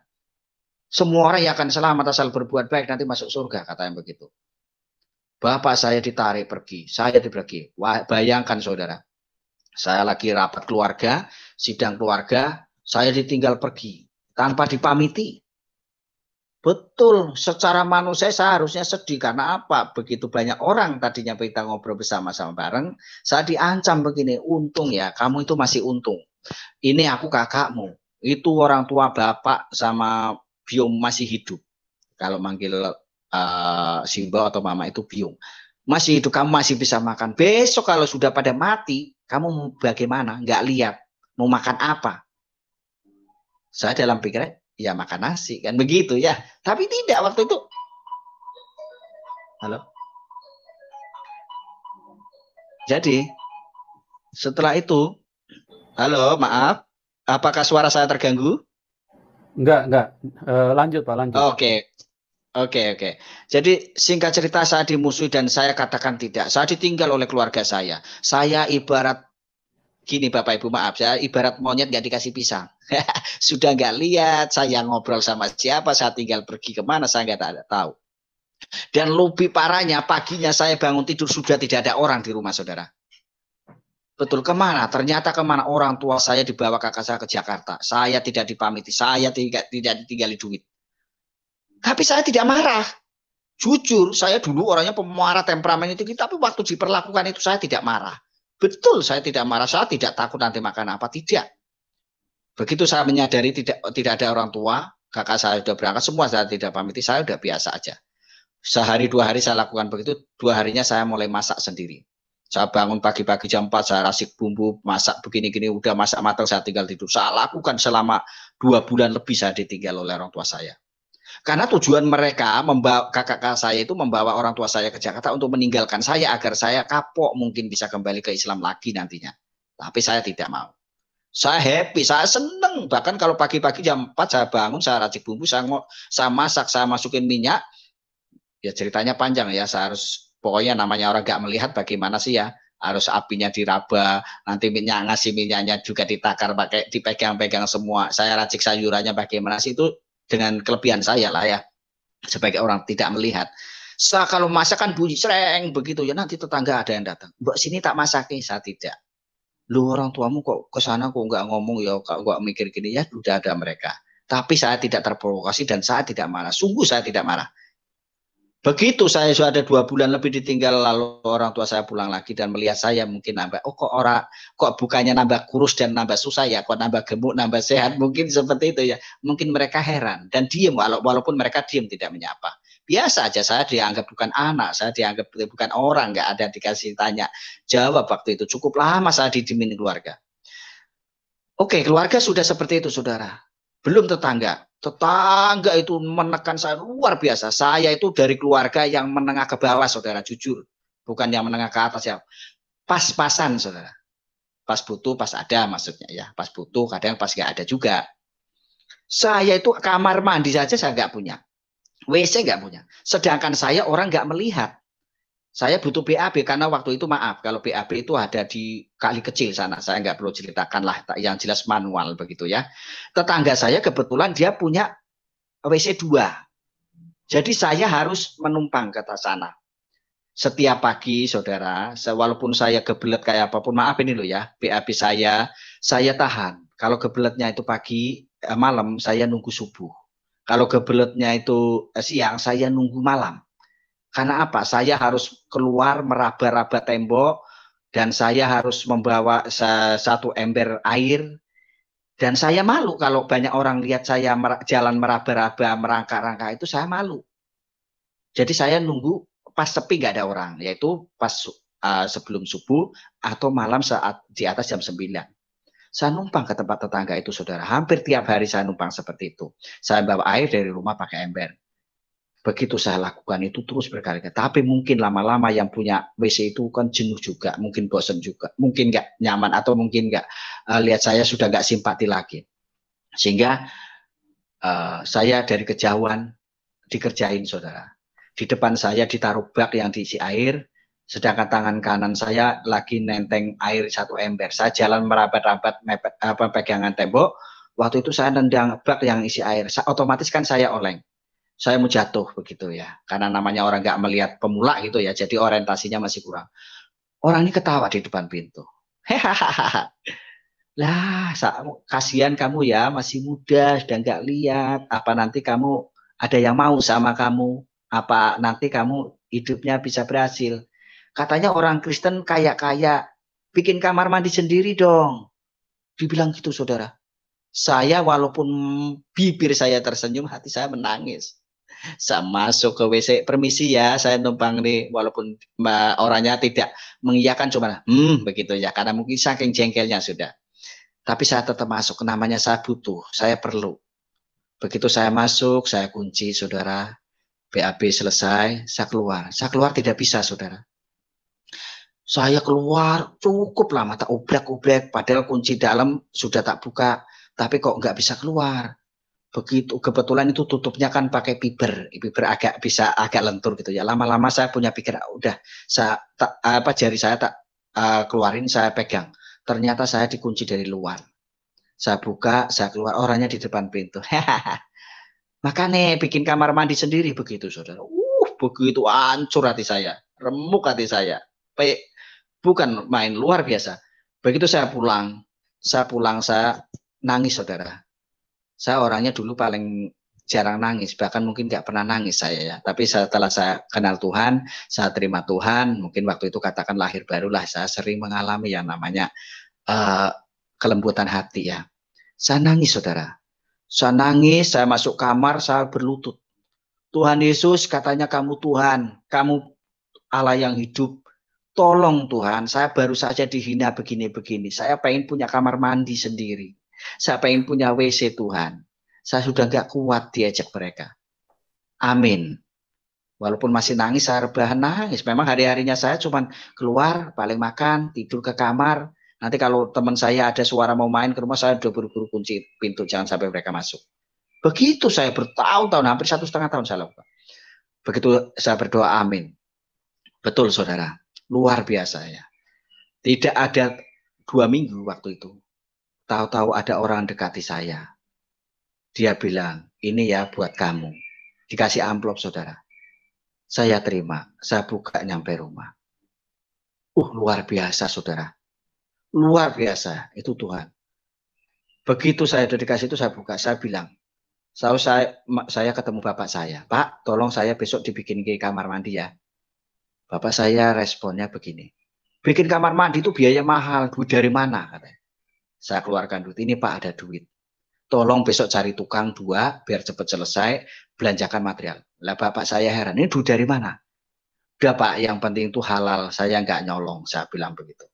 Semua orang yang akan selamat asal berbuat baik nanti masuk surga, katanya begitu. Bapak saya ditarik pergi. Saya pergi. Bayangkan saudara. Saya lagi rapat keluarga, sidang keluarga, saya ditinggal pergi. Tanpa dipamiti. Betul, secara manusia saya harusnya sedih. Karena apa? Begitu banyak orang tadinya kita ngobrol bersama-sama bareng, saya diancam begini, untung ya, kamu itu masih untung. Ini aku kakakmu, itu orang tua bapak sama biung masih hidup. Kalau manggil Simba atau mama itu biung. Masih hidup, kamu masih bisa makan. Besok kalau sudah pada mati, kamu mau bagaimana? Nggak lihat, mau makan apa? Saya dalam pikiran, ya makan nasi kan begitu ya, tapi tidak waktu itu. Halo. Jadi setelah itu, halo, maaf, apakah suara saya terganggu? Enggak. Lanjut Pak, lanjut. Oke. Jadi singkat cerita saya dimusuhi dan saya katakan tidak. Saya ditinggal oleh keluarga saya. Saya ibarat gini Bapak Ibu, maaf, saya ibarat monyet nggak dikasih pisang. Sudah nggak lihat, saya ngobrol sama siapa, saya tinggal pergi kemana, saya nggak tahu. Dan lebih parahnya, paginya saya bangun tidur sudah tidak ada orang di rumah saudara. Betul, kemana? Ternyata kemana? Orang tua saya dibawa kakak saya ke Jakarta. Saya tidak dipamiti, saya tidak ditinggali duit. Tapi saya tidak marah. Jujur, saya dulu orangnya pemarah, temperamen itu, tapi waktu diperlakukan itu saya tidak marah. Betul, saya tidak marah, saya tidak takut nanti makan apa, tidak. Begitu saya menyadari tidak ada orang tua, kakak saya sudah berangkat, semua saya tidak pamiti, saya sudah biasa aja. Sehari 2 hari saya lakukan begitu, 2 harinya saya mulai masak sendiri. Saya bangun pagi-pagi jam 4, saya rasik bumbu, masak begini-gini, udah masak matang, saya tinggal tidur. Saya lakukan selama 2 bulan lebih, saya ditinggal oleh orang tua saya. Karena tujuan mereka, kakak-kakak saya itu membawa orang tua saya ke Jakarta untuk meninggalkan saya, agar saya kapok mungkin bisa kembali ke Islam lagi nantinya. Tapi saya tidak mau. Saya happy, saya seneng. Bahkan kalau pagi-pagi jam 4 saya bangun, saya racik bumbu, saya masak, saya masukin minyak. Ya ceritanya panjang ya, saya harus, pokoknya namanya orang gak melihat bagaimana sih ya. Harus apinya diraba, nanti ngasih minyaknya juga ditakar, pakai dipegang-pegang semua. Saya racik sayurannya bagaimana sih, itu dengan kelebihan saya lah ya, sebagai orang tidak melihat. Kalau masak kan bunyi sereng begitu ya, nanti tetangga ada yang datang, Mbak sini tak masaki, saya tidak. Lu orang tuamu kok ke sana kok nggak ngomong ya, kok nggak mikir gini ya, udah ada mereka. Tapi saya tidak terprovokasi dan saya tidak marah, sungguh saya tidak marah. Begitu saya sudah ada 2 bulan lebih ditinggal, lalu orang tua saya pulang lagi dan melihat saya mungkin nambah, oh kok bukannya nambah kurus dan nambah susah ya, kok nambah gemuk, nambah sehat, mungkin seperti itu ya. Mungkin mereka heran dan diem, walaupun mereka diem tidak menyapa. Biasa aja, saya dianggap bukan anak, saya dianggap bukan orang, nggak ada dikasih tanya jawab waktu itu. Cukup lama saya didiemin keluarga. Oke, keluarga sudah seperti itu, saudara. Belum tetangga. Tetangga itu menekan saya luar biasa. Saya itu dari keluarga yang menengah ke bawah, saudara, jujur. Bukan yang menengah ke atas ya. Pas-pasan, saudara. Pas butuh, pas ada maksudnya ya. Pas butuh, kadang pas nggak ada juga. Saya itu kamar mandi saja saya nggak punya. WC nggak punya. Sedangkan saya orang nggak melihat. Saya butuh BAB karena waktu itu, maaf, kalau BAB itu ada di Kali Kecil sana. Saya nggak perlu ceritakan lah, yang jelas manual begitu ya. Tetangga saya kebetulan dia punya WC 2. Jadi saya harus menumpang ke sana. Setiap pagi, saudara, walaupun saya kebelet kayak apapun, maaf ini loh ya, BAB saya tahan. Kalau kebeletnya itu pagi, malam, saya nunggu subuh. Kalau kebeletnya itu siang, saya nunggu malam. Karena apa? Saya harus keluar meraba-raba tembok dan saya harus membawa 1 ember air. Dan saya malu kalau banyak orang lihat saya jalan meraba-raba, merangkak-rangkak, itu saya malu. Jadi saya nunggu pas sepi nggak ada orang, yaitu pas sebelum subuh atau malam saat di atas jam 9. Saya numpang ke tempat tetangga itu, saudara. Hampir tiap hari saya numpang seperti itu. Saya bawa air dari rumah pakai ember. Begitu saya lakukan itu terus berkali-kali. Tapi mungkin lama-lama yang punya WC itu kan jenuh juga, mungkin bosan juga, mungkin nggak nyaman, atau mungkin nggak lihat saya sudah nggak simpati lagi. Sehingga saya dari kejauhan dikerjain, saudara. Di depan saya ditaruh bak yang diisi air, sedangkan tangan kanan saya lagi nenteng air 1 ember. Saya jalan merapat-rapat pegangan tembok. Waktu itu saya nendang bak yang isi air. Otomatis kan saya oleng. Saya mau jatuh begitu ya, karena namanya orang nggak melihat pemula gitu ya, jadi orientasinya masih kurang. Orang ini ketawa di depan pintu. Hahaha. Lah, kasihan kamu ya, masih muda, sudah nggak lihat. Apa nanti kamu ada yang mau sama kamu? Apa nanti kamu hidupnya bisa berhasil? Katanya orang Kristen kaya-kaya, bikin kamar mandi sendiri dong. Dibilang gitu, saudara. Saya walaupun bibir saya tersenyum, hati saya menangis. Saya masuk ke WC, permisi ya, saya numpang nih, walaupun orangnya tidak mengiyakan, cuma begitu ya, karena mungkin saking jengkelnya sudah. Tapi saya tetap masuk, namanya saya butuh, saya perlu. Begitu saya masuk, saya kunci, saudara. BAB selesai, saya keluar. Saya keluar tidak bisa, saudara. Saya keluar cukup lama, tak obrek-obrek, padahal kunci dalam sudah tak buka, tapi kok nggak bisa keluar. Begitu, kebetulan itu tutupnya kan pakai fiber agak bisa agak lentur gitu ya. Lama-lama saya punya pikir, udah saya jari saya tak keluarin, saya pegang. Ternyata saya dikunci dari luar. Saya buka, saya keluar, orangnya di depan pintu. Makanya bikin kamar mandi sendiri begitu, saudara. Begitu hancur hati saya, remuk hati saya. Bukan main, luar biasa. Begitu saya pulang, saya nangis, saudara. Saya orangnya dulu paling jarang nangis, bahkan mungkin nggak pernah nangis saya ya. Tapi setelah saya kenal Tuhan, saya terima Tuhan, mungkin waktu itu katakan lahir barulah, saya sering mengalami yang namanya kelembutan hati ya. Saya nangis, saudara. Saya nangis, saya masuk kamar, saya berlutut. Tuhan Yesus katanya kamu Tuhan, kamu Allah yang hidup. Tolong Tuhan, saya baru saja dihina begini-begini. Saya pengen punya kamar mandi sendiri. Saya pengen punya WC Tuhan. Saya sudah gak kuat diajak mereka. Amin. Walaupun masih nangis, saya rebahan nangis. Memang hari-harinya saya cuma keluar, paling makan, tidur ke kamar. Nanti kalau teman saya ada suara mau main ke rumah, saya udah buru-buru kunci pintu, jangan sampai mereka masuk. Begitu saya bertahun-tahun, hampir 1,5 tahun saya lakukan. Begitu saya berdoa, amin. Betul saudara, luar biasa ya. Tidak ada 2 minggu waktu itu, tahu-tahu ada orang dekati saya. Dia bilang, ini ya buat kamu. Dikasih amplop saudara. Saya terima, saya buka nyampe rumah. Luar biasa saudara. Luar biasa, itu Tuhan. Begitu saya udah dikasih itu, saya buka, saya bilang, saya ketemu bapak saya. Pak, tolong saya besok dibikin ke kamar mandi ya. Bapak saya responnya begini. Bikin kamar mandi itu biaya mahal, duit dari mana? Katanya. Saya keluarkan duit, ini Pak ada duit. Tolong besok cari tukang 2, biar cepat selesai, belanjakan material. Lah bapak saya heran, ini duit dari mana? Udah Pak, yang penting itu halal, saya nggak nyolong, saya bilang begitu.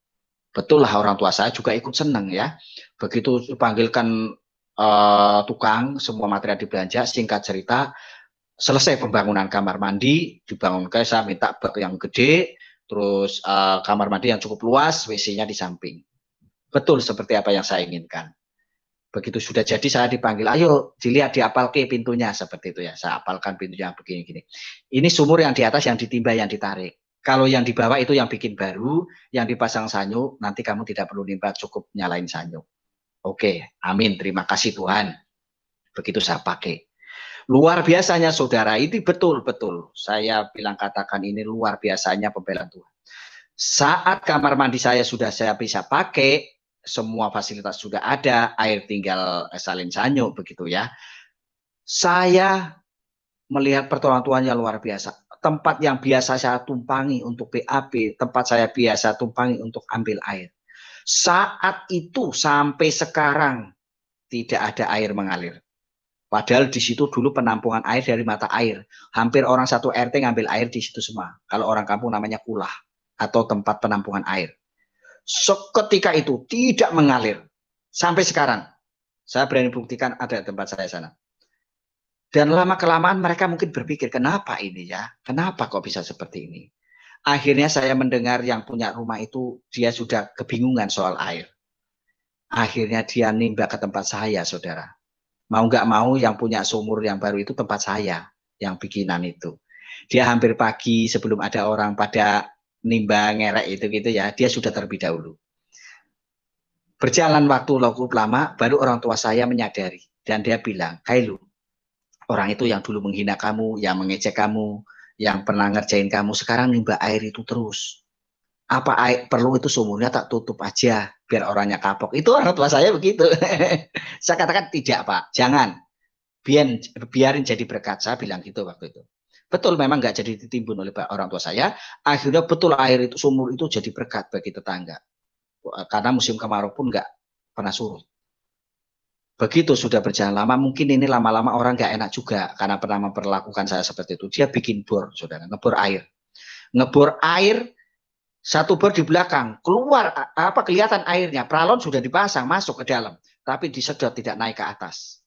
Betul lah orang tua saya juga ikut seneng ya. Begitu dipanggilkan tukang, semua material dibelanja, singkat cerita, selesai pembangunan kamar mandi, dibangunkan, saya minta bak yang gede, terus kamar mandi yang cukup luas, WC-nya di samping. Betul seperti apa yang saya inginkan. Begitu sudah jadi saya dipanggil, ayo dilihat diapalke pintunya, seperti itu ya. Saya apalkan pintunya begini-gini. Ini sumur yang di atas yang ditimba, yang ditarik. Kalau yang di bawah itu yang bikin baru, yang dipasang sanyo, nanti kamu tidak perlu nimba, cukup nyalain sanyo. Oke, amin, terima kasih Tuhan. Begitu saya pakai. Luar biasanya saudara, ini betul-betul. Saya bilang katakan ini luar biasanya pembelaan Tuhan. Saat kamar mandi saya sudah saya bisa pakai, semua fasilitas sudah ada, air tinggal salin sanyo, begitu ya. Saya melihat pertolongan Tuhan yang luar biasa. Tempat yang biasa saya tumpangi untuk BAB, tempat saya biasa tumpangi untuk ambil air. Saat itu sampai sekarang tidak ada air mengalir. Padahal di situ dulu penampungan air dari mata air. Hampir orang satu RT ngambil air di situ semua. Kalau orang kampung namanya kulah atau tempat penampungan air. Seketika itu tidak mengalir. Sampai sekarang. Saya berani buktikan ada tempat saya sana. Dan lama-kelamaan mereka mungkin berpikir, kenapa ini ya? Kenapa kok bisa seperti ini? Akhirnya saya mendengar yang punya rumah itu, dia sudah kebingungan soal air. Akhirnya dia nimba ke tempat saya, saudara. Mau nggak mau yang punya sumur yang baru itu tempat saya, yang bikinan itu. Dia hampir pagi sebelum ada orang pada nimba ngerek itu gitu ya, dia sudah terlebih dahulu. Berjalan waktu cukup lama, baru orang tua saya menyadari. Dan dia bilang, Kailu, orang itu yang dulu menghina kamu, yang mengejek kamu, yang pernah ngerjain kamu, sekarang nimba air itu terus. Apa air, perlu itu sumurnya tak tutup aja, biar orangnya kapok. Itu orang tua saya begitu. Saya katakan, tidak Pak, jangan. Biarin jadi berkat, saya bilang gitu waktu itu. Betul memang nggak jadi ditimbun oleh orang tua saya, akhirnya betul air itu, sumur itu jadi berkat bagi tetangga. Karena musim kemarau pun nggak pernah surut. Begitu sudah berjalan lama, mungkin ini lama-lama orang nggak enak juga karena pernah memperlakukan saya seperti itu. Dia bikin bor, saudara, ngebor air. Ngebor air, satu bor di belakang, keluar apa kelihatan airnya, pralon sudah dipasang, masuk ke dalam, tapi disedot tidak naik ke atas.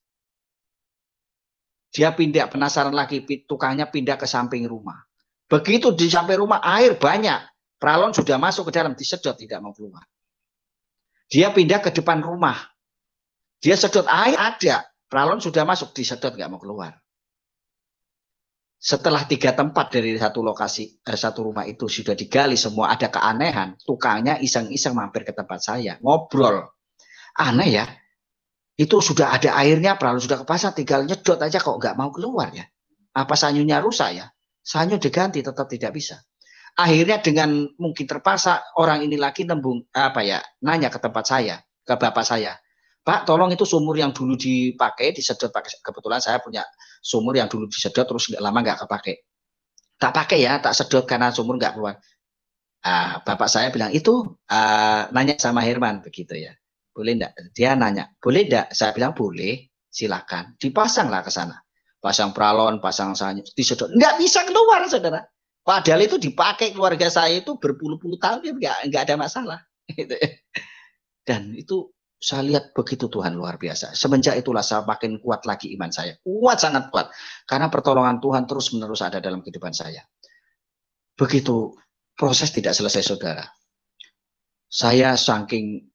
Dia pindah, penasaran lagi, tukangnya pindah ke samping rumah. Begitu di samping rumah, air banyak, pralon sudah masuk ke dalam, disedot tidak mau keluar. Dia pindah ke depan rumah. Dia sedot air ada, pralon sudah masuk, disedot nggak mau keluar. Setelah 3 tempat dari satu lokasi, satu rumah itu sudah digali semua, ada keanehan, tukangnya iseng-iseng mampir ke tempat saya, ngobrol. Aneh ya, itu sudah ada airnya, pralon sudah kepasang, tinggal nyedot aja kok nggak mau keluar ya. Apa sanyunya rusak ya? Sanyu diganti tetap tidak bisa. Akhirnya dengan mungkin terpaksa orang ini lagi nanya ke tempat saya, ke bapak saya. Pak, tolong itu sumur yang dulu dipakai, disedot pakai. Kebetulan saya punya sumur yang dulu disedot terus lama nggak kepake. Tak pakai ya, tak sedot karena sumur nggak keluar. Bapak saya bilang itu nanya sama Herman begitu ya. Boleh enggak? Dia nanya, boleh enggak? Saya bilang boleh, silakan. Dipasanglah ke sana. pasang pralon, pasang sanyo, disedot, nggak bisa keluar, saudara. Padahal itu dipakai keluarga saya itu berpuluh-puluh tahun, ya nggak ada masalah. Dan itu saya lihat begitu Tuhan luar biasa. Semenjak itulah saya makin kuat lagi iman saya. Kuat, sangat kuat. Karena pertolongan Tuhan terus-menerus ada dalam kehidupan saya. Begitu proses tidak selesai, saudara. Saya saking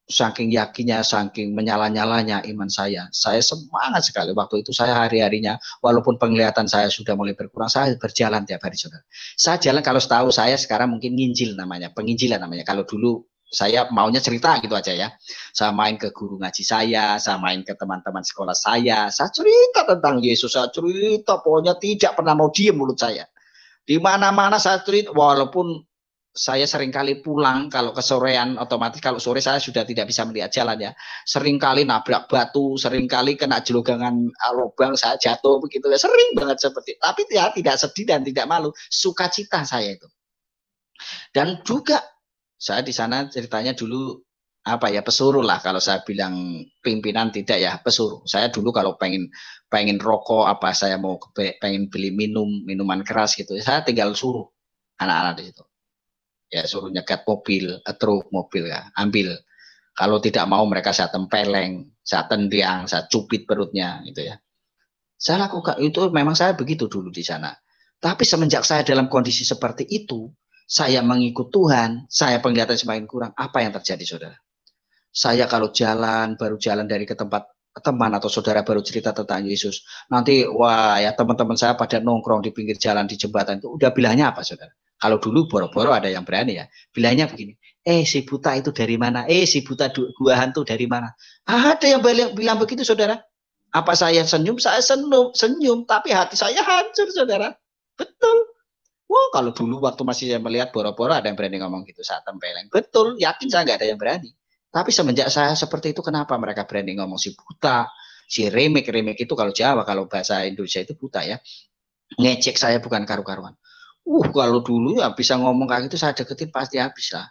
yakinnya, saking menyala-nyalanya iman saya semangat sekali. Waktu itu saya hari-harinya, walaupun penglihatan saya sudah mulai berkurang, saya berjalan tiap hari, saudara. Saya jalan, kalau setahu saya sekarang mungkin nginjil namanya, penginjilan namanya. Kalau dulu saya maunya cerita gitu aja ya. Saya main ke guru ngaji saya main ke teman-teman sekolah saya cerita tentang Yesus, saya cerita, pokoknya tidak pernah mau diem mulut saya. Di mana-mana saya cerita, walaupun saya seringkali pulang kalau kesorean, otomatis kalau sore saya sudah tidak bisa melihat jalan ya. Seringkali nabrak batu, seringkali kena jelogangan lubang, saya jatuh begitu ya. Sering banget seperti itu. Tapi ya tidak sedih dan tidak malu, sukacita saya itu. Dan juga saya di sana ceritanya dulu apa ya, pesuruh lah, kalau saya bilang pimpinan tidak ya, pesuruh. Saya dulu kalau pengen rokok apa, saya mau pengen beli minuman keras gitu, saya tinggal suruh anak-anak di situ. Ya suruh nyegat mobil, truk mobil ya, ambil. Kalau tidak mau mereka saya tempeleng, saya tendiang, saya cubit perutnya gitu ya. Saya lakukan itu, memang saya begitu dulu di sana. Tapi semenjak saya dalam kondisi seperti itu, saya mengikut Tuhan, saya penglihatan semakin kurang. Apa yang terjadi, saudara? Saya kalau baru jalan dari ke tempat teman atau saudara baru cerita tentang Yesus, nanti wah ya teman-teman saya pada nongkrong di pinggir jalan, di jembatan itu, udah bilangnya apa, saudara? Kalau dulu boro-boro ada yang berani ya, bilangnya begini, si buta itu dari mana? Si buta gua hantu dari mana? Ada yang bilang begitu, saudara. Apa saya senyum? Saya senyum, tapi hati saya hancur, saudara. Betul. Wah, kalau dulu waktu masih saya melihat boro-boro ada yang berani ngomong gitu saat tempeleng. Betul, yakin saya nggak ada yang berani. Tapi semenjak saya seperti itu, kenapa mereka berani ngomong si buta, si remek itu kalau Jawa, kalau bahasa Indonesia itu buta ya. Ngecek saya bukan karu-karuan. Kalau dulu ya bisa ngomong kayak gitu, saya deketin pasti habis lah.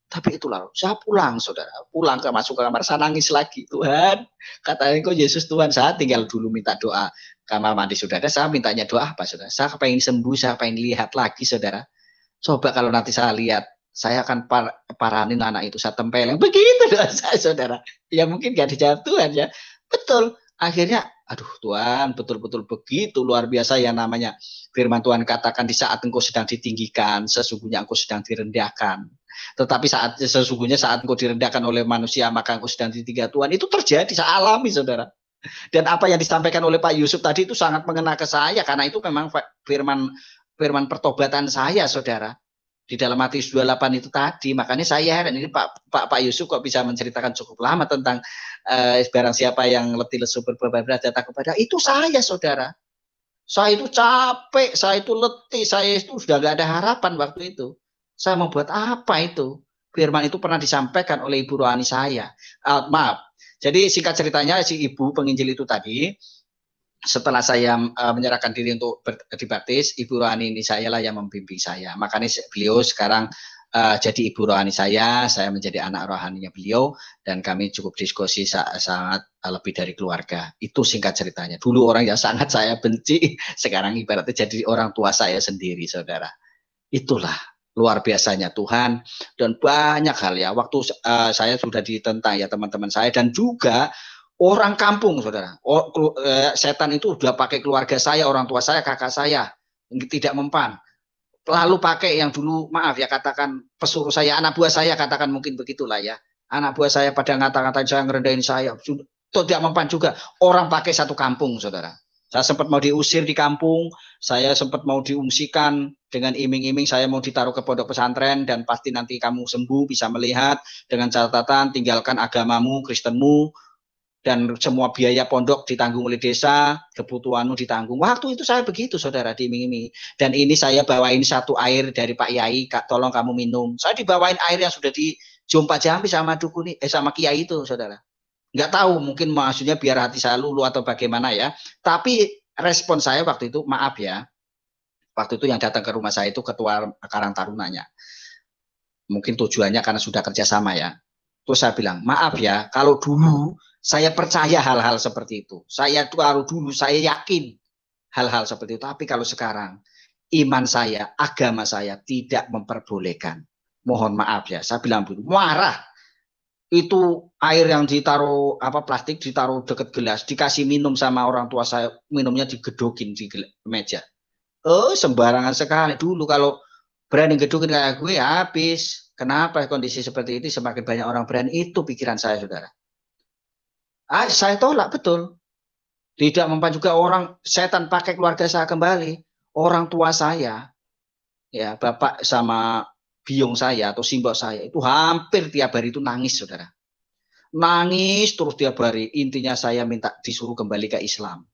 Tapi itulah, saya pulang, saudara. Pulang masuk ke kamar, saya nangis lagi. Tuhan, katanya kok Yesus Tuhan, saya tinggal dulu minta doa. Kamar mandi sudah ada, saya mintanya doa apa, saudara? Saya pengen sembuh, saya pengen lihat lagi, saudara. Coba kalau nanti saya lihat, saya akan paranin anak itu, saya tempeleng. Begitu doa saya, saudara. Ya mungkin gak dijawab Tuhan ya. Betul. Akhirnya, aduh Tuhan, betul-betul begitu luar biasa yang namanya firman Tuhan katakan, di saat engkau sedang ditinggikan, sesungguhnya engkau sedang direndahkan. Tetapi sesungguhnya saat engkau direndahkan oleh manusia, maka engkau sedang ditinggikan Tuhan. Itu terjadi, saya alami, saudara. Dan apa yang disampaikan oleh Pak Yusuf tadi itu sangat mengena ke saya, karena itu memang firman pertobatan saya, saudara. Di dalam Matius 28 itu tadi. Makanya saya heran, ini Pak Yusuf kok bisa menceritakan cukup lama tentang barang siapa yang letih lesu berbeban datang kepada, itu saya, saudara. Saya itu capek, saya itu letih, saya itu sudah gak ada harapan waktu itu. Saya mau buat apa itu? Firman itu pernah disampaikan oleh ibu rohani saya. Maaf. Jadi singkat ceritanya, si ibu penginjil itu tadi, setelah saya menyerahkan diri untuk dibaptis, ibu rohani ini saya lah yang membimbing saya. Makanya beliau sekarang jadi ibu rohani saya menjadi anak rohaninya beliau, dan kami cukup diskusi sangat lebih dari keluarga. Itu singkat ceritanya. Dulu orang yang sangat saya benci, sekarang ibaratnya jadi orang tua saya sendiri, saudara. Itulah luar biasanya Tuhan, dan banyak hal ya. Waktu saya sudah ditentang ya teman-teman saya, dan juga orang kampung, saudara. Setan itu sudah pakai keluarga saya, orang tua saya, kakak saya, tidak mempan. Lalu pakai yang dulu, maaf ya katakan pesuruh saya, anak buah saya, katakan mungkin begitulah ya. Anak buah saya pada ngata-ngatain saya, ngerendahin saya, tidak mempan juga. Orang pakai satu kampung, saudara. Saya sempat mau diusir di kampung, saya sempat mau diungsikan dengan iming-iming saya mau ditaruh ke pondok pesantren, dan pasti nanti kamu sembuh, bisa melihat, dengan catatan tinggalkan agamamu, Kristenmu, dan semua biaya pondok ditanggung oleh desa, kebutuhanmu ditanggung. Waktu itu saya begitu, saudara, diiming-imingi. Dan ini saya bawain satu air dari Pak Yai, tolong kamu minum. Saya dibawain air yang sudah dijumpa Jambi sama dukun, sama kiai itu, saudara. Nggak tahu, mungkin maksudnya biar hati saya luluh atau bagaimana ya. Tapi respon saya waktu itu, maaf ya, waktu itu yang datang ke rumah saya itu ketua Karang Tarunanya. Mungkin tujuannya karena sudah kerjasama ya. Terus saya bilang, maaf ya, kalau dulu saya percaya hal-hal seperti itu. Saya dulu saya yakin hal-hal seperti itu. Tapi kalau sekarang iman saya, agama saya tidak memperbolehkan. Mohon maaf ya, saya bilang begitu. Marah. Itu air yang ditaruh plastik ditaruh deket gelas, dikasih minum sama orang tua saya, minumnya digedokin di meja. Sembarangan sekali. Dulu kalau berani gedokin kayak gue habis. Kenapa kondisi seperti ini semakin banyak orang berani? Itu pikiran saya, saudara. Saya tolak betul. Tidak mempan juga orang setan pakai keluarga saya kembali. Orang tua saya, ya bapak sama biung saya atau simbok saya itu hampir tiap hari itu nangis, saudara. Nangis terus tiap hari. Intinya saya minta disuruh kembali ke Islam.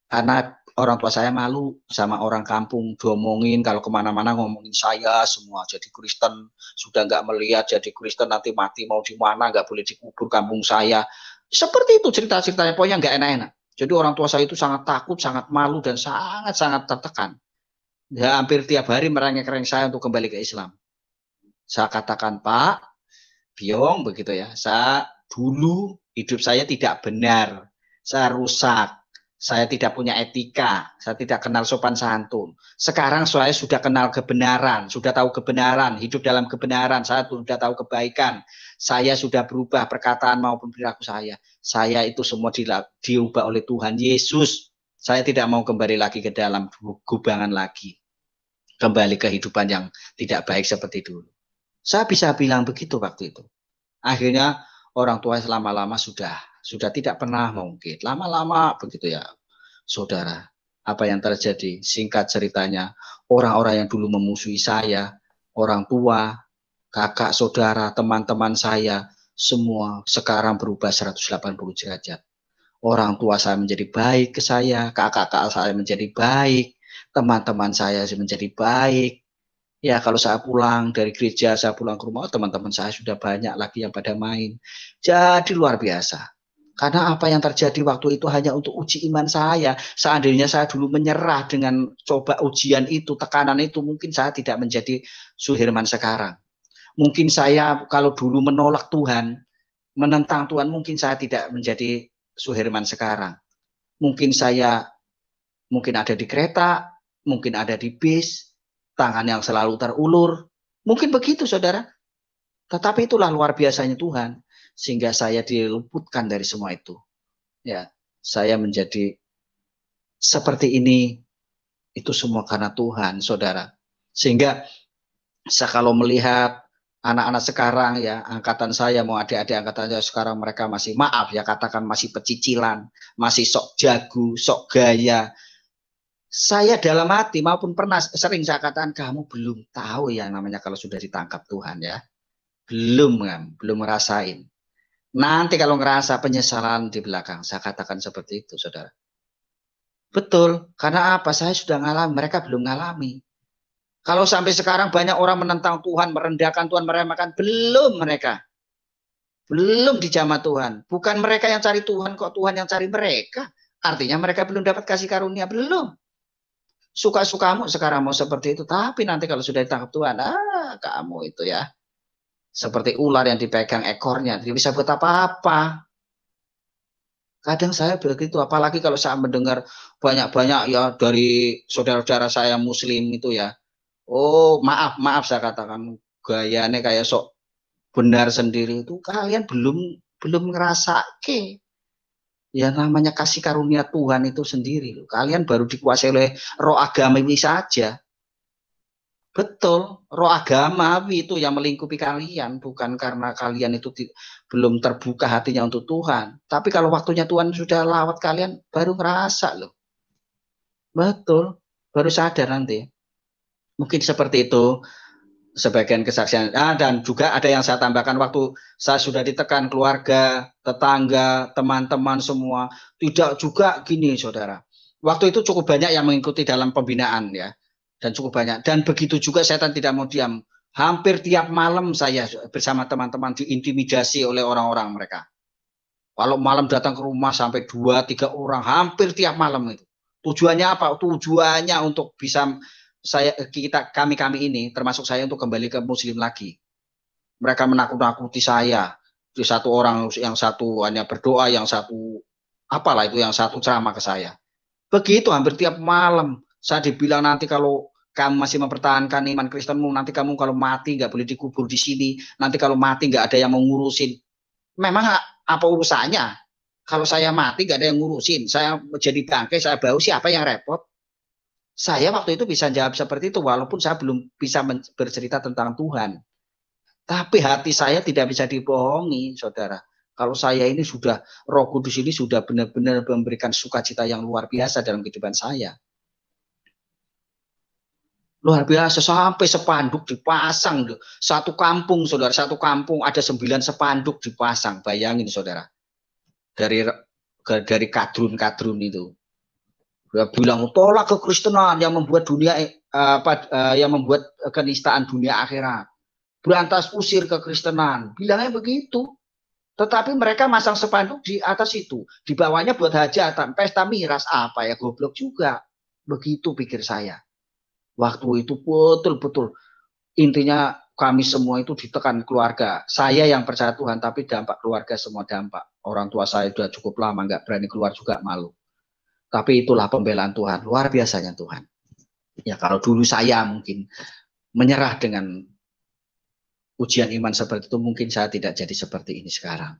Karena orang tua saya malu sama orang kampung, diomongin kalau kemana-mana ngomongin saya semua jadi Kristen, sudah nggak melihat jadi Kristen nanti mati mau di mana, nggak boleh dikubur kampung saya. Seperti itu cerita-ceritanya, pokoknya nggak enak-enak. Jadi orang tua saya itu sangat takut, sangat malu dan sangat-sangat tertekan. Ya, hampir tiap hari merengek-rengek saya untuk kembali ke Islam. Saya katakan, Pak Biong, begitu ya, saya dulu hidup saya tidak benar, saya rusak, saya tidak punya etika, saya tidak kenal sopan santun. Sekarang saya sudah kenal kebenaran, sudah tahu kebenaran, hidup dalam kebenaran, saya sudah tahu kebaikan, saya sudah berubah perkataan maupun perilaku saya. Saya itu semua diubah oleh Tuhan Yesus. Saya tidak mau kembali lagi ke dalam gubangan lagi. Kembali ke kehidupan yang tidak baik seperti dulu. Saya bisa bilang begitu waktu itu. Akhirnya orang tua lama-lama sudah tidak pernah mungkin. Lama-lama begitu ya, saudara. Apa yang terjadi? Singkat ceritanya, orang-orang yang dulu memusuhi saya, orang tua, kakak, saudara, teman-teman saya, semua sekarang berubah 180 derajat. Orang tua saya menjadi baik ke saya, kakak-kakak saya menjadi baik, teman-teman saya menjadi baik. Ya, kalau saya pulang dari gereja, saya pulang ke rumah, teman-teman saya sudah banyak lagi yang pada main. Jadi luar biasa. Karena apa yang terjadi waktu itu hanya untuk uji iman saya. Seandainya saya dulu menyerah dengan coba ujian itu, tekanan itu, mungkin saya tidak menjadi Suherman sekarang. Mungkin saya kalau dulu menolak Tuhan, menentang Tuhan, mungkin saya tidak menjadi Suherman sekarang. Mungkin saya ada di kereta, mungkin ada di bis, tangan yang selalu terulur. Mungkin begitu, saudara. Tetapi itulah luar biasanya Tuhan. Sehingga saya diluputkan dari semua itu. Ya, saya menjadi seperti ini. Itu semua karena Tuhan, saudara. Sehingga saya kalau melihat anak-anak sekarang ya, angkatan saya mau adik-adik angkatan saya sekarang, mereka masih, maaf ya katakan, masih pecicilan, masih sok jago, sok gaya. Saya dalam hati maupun pernah sering saya katakan, kamu belum tahu ya namanya kalau sudah ditangkap Tuhan ya. Belum ngerasain. Nanti kalau ngerasa penyesalan di belakang, saya katakan seperti itu, saudara. Betul, karena apa? Saya sudah ngalami, mereka belum ngalami. Kalau sampai sekarang banyak orang menentang Tuhan, merendahkan Tuhan, meremehkan, belum mereka. Belum dijamah Tuhan. Bukan mereka yang cari Tuhan, kok Tuhan yang cari mereka. Artinya mereka belum dapat kasih karunia, belum. Suka-sukamu sekarang mau seperti itu, tapi nanti kalau sudah ditangkap Tuhan, kamu itu ya seperti ular yang dipegang ekornya, tidak bisa buat apa-apa. Kadang saya begitu, apalagi kalau saya mendengar banyak-banyak ya dari saudara-saudara saya Muslim itu ya. Oh, maaf saya katakan, gayanya kayak sok benar sendiri itu, kalian belum ngerasa ya namanya kasih karunia Tuhan itu sendiri. Kalian baru dikuasai oleh roh agama ini saja. Betul, roh agama itu yang melingkupi kalian, bukan karena kalian itu belum terbuka hatinya untuk Tuhan. Tapi kalau waktunya Tuhan sudah lawat kalian, baru ngerasa loh. Betul, baru sadar nanti. Mungkin seperti itu sebagian kesaksian. Dan juga ada yang saya tambahkan, waktu saya sudah ditekan keluarga, tetangga, teman-teman semua. Tidak juga gini, saudara. Waktu itu cukup banyak yang mengikuti dalam pembinaan ya. Dan cukup banyak. Dan begitu juga setan tidak mau diam. Hampir tiap malam saya bersama teman-teman diintimidasi oleh orang-orang mereka. Kalau malam datang ke rumah sampai 2-3 orang, hampir tiap malam itu. Tujuannya apa? Tujuannya untuk bisa kami ini, termasuk saya, untuk kembali ke Muslim lagi. Mereka menakut-nakuti saya. Di satu orang, yang satu hanya berdoa, yang satu apalah itu, yang satu ceramah ke saya. Begitu hampir tiap malam. Saya dibilang nanti kalau kamu masih mempertahankan iman Kristenmu, nanti kamu kalau mati nggak boleh dikubur di sini. Nanti kalau mati nggak ada yang mau ngurusin. Memang apa urusannya? Kalau saya mati nggak ada yang ngurusin. Saya jadi bangkai, saya bau, siapa yang repot? Saya waktu itu bisa jawab seperti itu, walaupun saya belum bisa bercerita tentang Tuhan. Tapi hati saya tidak bisa dibohongi, saudara. Kalau saya ini sudah, Roh Kudus ini sudah benar-benar memberikan sukacita yang luar biasa dalam kehidupan saya. Luar biasa, sampai spanduk dipasang. Satu kampung, saudara, satu kampung ada 9 spanduk dipasang. Bayangin, saudara. Dari kadrun-kadrun itu. Dia bilang, tolak kekristenan yang membuat dunia yang membuat kenistaan dunia akhirat. Berantas usir kekristenan. Bilangnya begitu. Tetapi mereka masang spanduk di atas itu. Di bawahnya buat hajatan, pesta miras, apa ya, goblok juga. Begitu pikir saya. Waktu itu betul-betul. Intinya kami semua itu ditekan keluarga. Saya yang percaya Tuhan, tapi dampak keluarga semua dampak. Orang tua saya sudah cukup lama, nggak berani keluar juga, malu. Tapi itulah pembelaan Tuhan. Luar biasanya Tuhan. Ya kalau dulu saya mungkin menyerah dengan ujian iman seperti itu, mungkin saya tidak jadi seperti ini sekarang.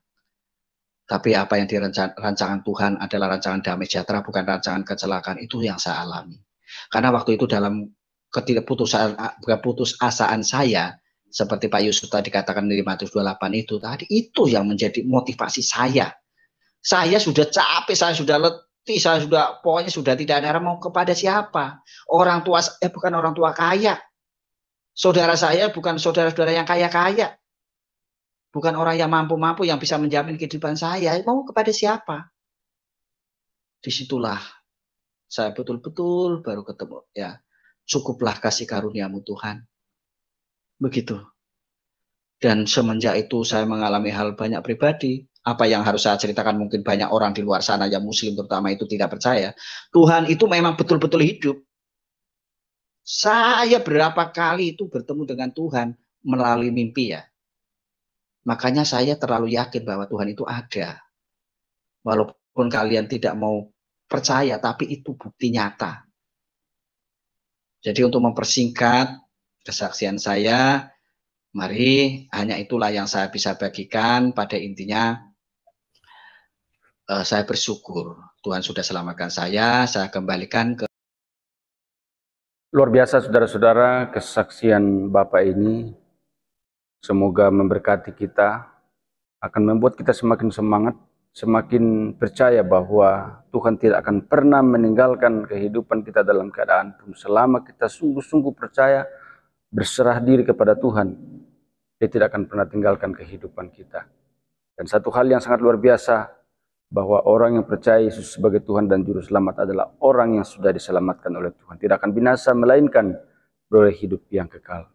Tapi apa yang dirancangan Tuhan adalah rancangan damai sejahtera, bukan rancangan kecelakaan. Itu yang saya alami. Karena waktu itu dalam keputusasaan saya, seperti Pak Yusuf tadi katakan di Matius 28 itu, tadi itu yang menjadi motivasi saya. Saya sudah capek, saya sudah letih, saya sudah pokoknya sudah tidak ada mau kepada siapa. Orang tua bukan orang tua kaya. Saudara saya bukan saudara-saudara yang kaya-kaya. Bukan orang yang mampu-mampu yang bisa menjamin kehidupan saya. Mau kepada siapa? Disitulah saya betul-betul baru ketemu. Ya, cukuplah kasih karuniamu Tuhan. Begitu. Dan semenjak itu saya mengalami hal banyak pribadi. Apa yang harus saya ceritakan mungkin banyak orang di luar sana yang muslim terutama itu tidak percaya. Tuhan itu memang betul-betul hidup. Saya berapa kali itu bertemu dengan Tuhan melalui mimpi ya. Makanya saya terlalu yakin bahwa Tuhan itu ada. Walaupun kalian tidak mau percaya, tapi itu bukti nyata. Jadi untuk mempersingkat kesaksian saya, mari hanya itulah yang saya bisa bagikan. Pada intinya saya bersyukur Tuhan sudah selamatkan saya kembalikan ke. Luar biasa saudara-saudara, kesaksian Bapak ini semoga memberkati kita, akan membuat kita semakin semangat, semakin percaya bahwa Tuhan tidak akan pernah meninggalkan kehidupan kita dalam keadaan pun. Selama kita sungguh-sungguh percaya, berserah diri kepada Tuhan, Dia tidak akan pernah tinggalkan kehidupan kita. Dan satu hal yang sangat luar biasa, bahwa orang yang percaya Yesus sebagai Tuhan dan Juru Selamat adalah orang yang sudah diselamatkan oleh Tuhan. Tidak akan binasa, melainkan beroleh hidup yang kekal.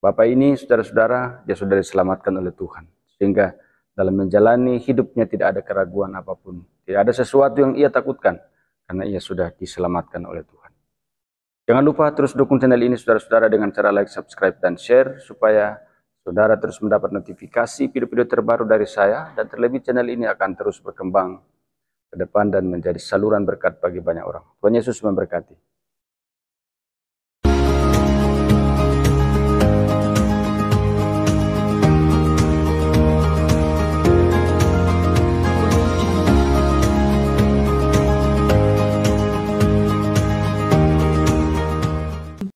Bapak ini, saudara-saudara, dia sudah diselamatkan oleh Tuhan. Sehingga dalam menjalani hidupnya tidak ada keraguan apapun. Tidak ada sesuatu yang ia takutkan, karena ia sudah diselamatkan oleh Tuhan. Jangan lupa terus dukung channel ini, saudara-saudara, dengan cara like, subscribe, dan share, supaya saudara terus mendapat notifikasi video-video terbaru dari saya, dan terlebih channel ini akan terus berkembang ke depan dan menjadi saluran berkat bagi banyak orang. Tuhan Yesus memberkati.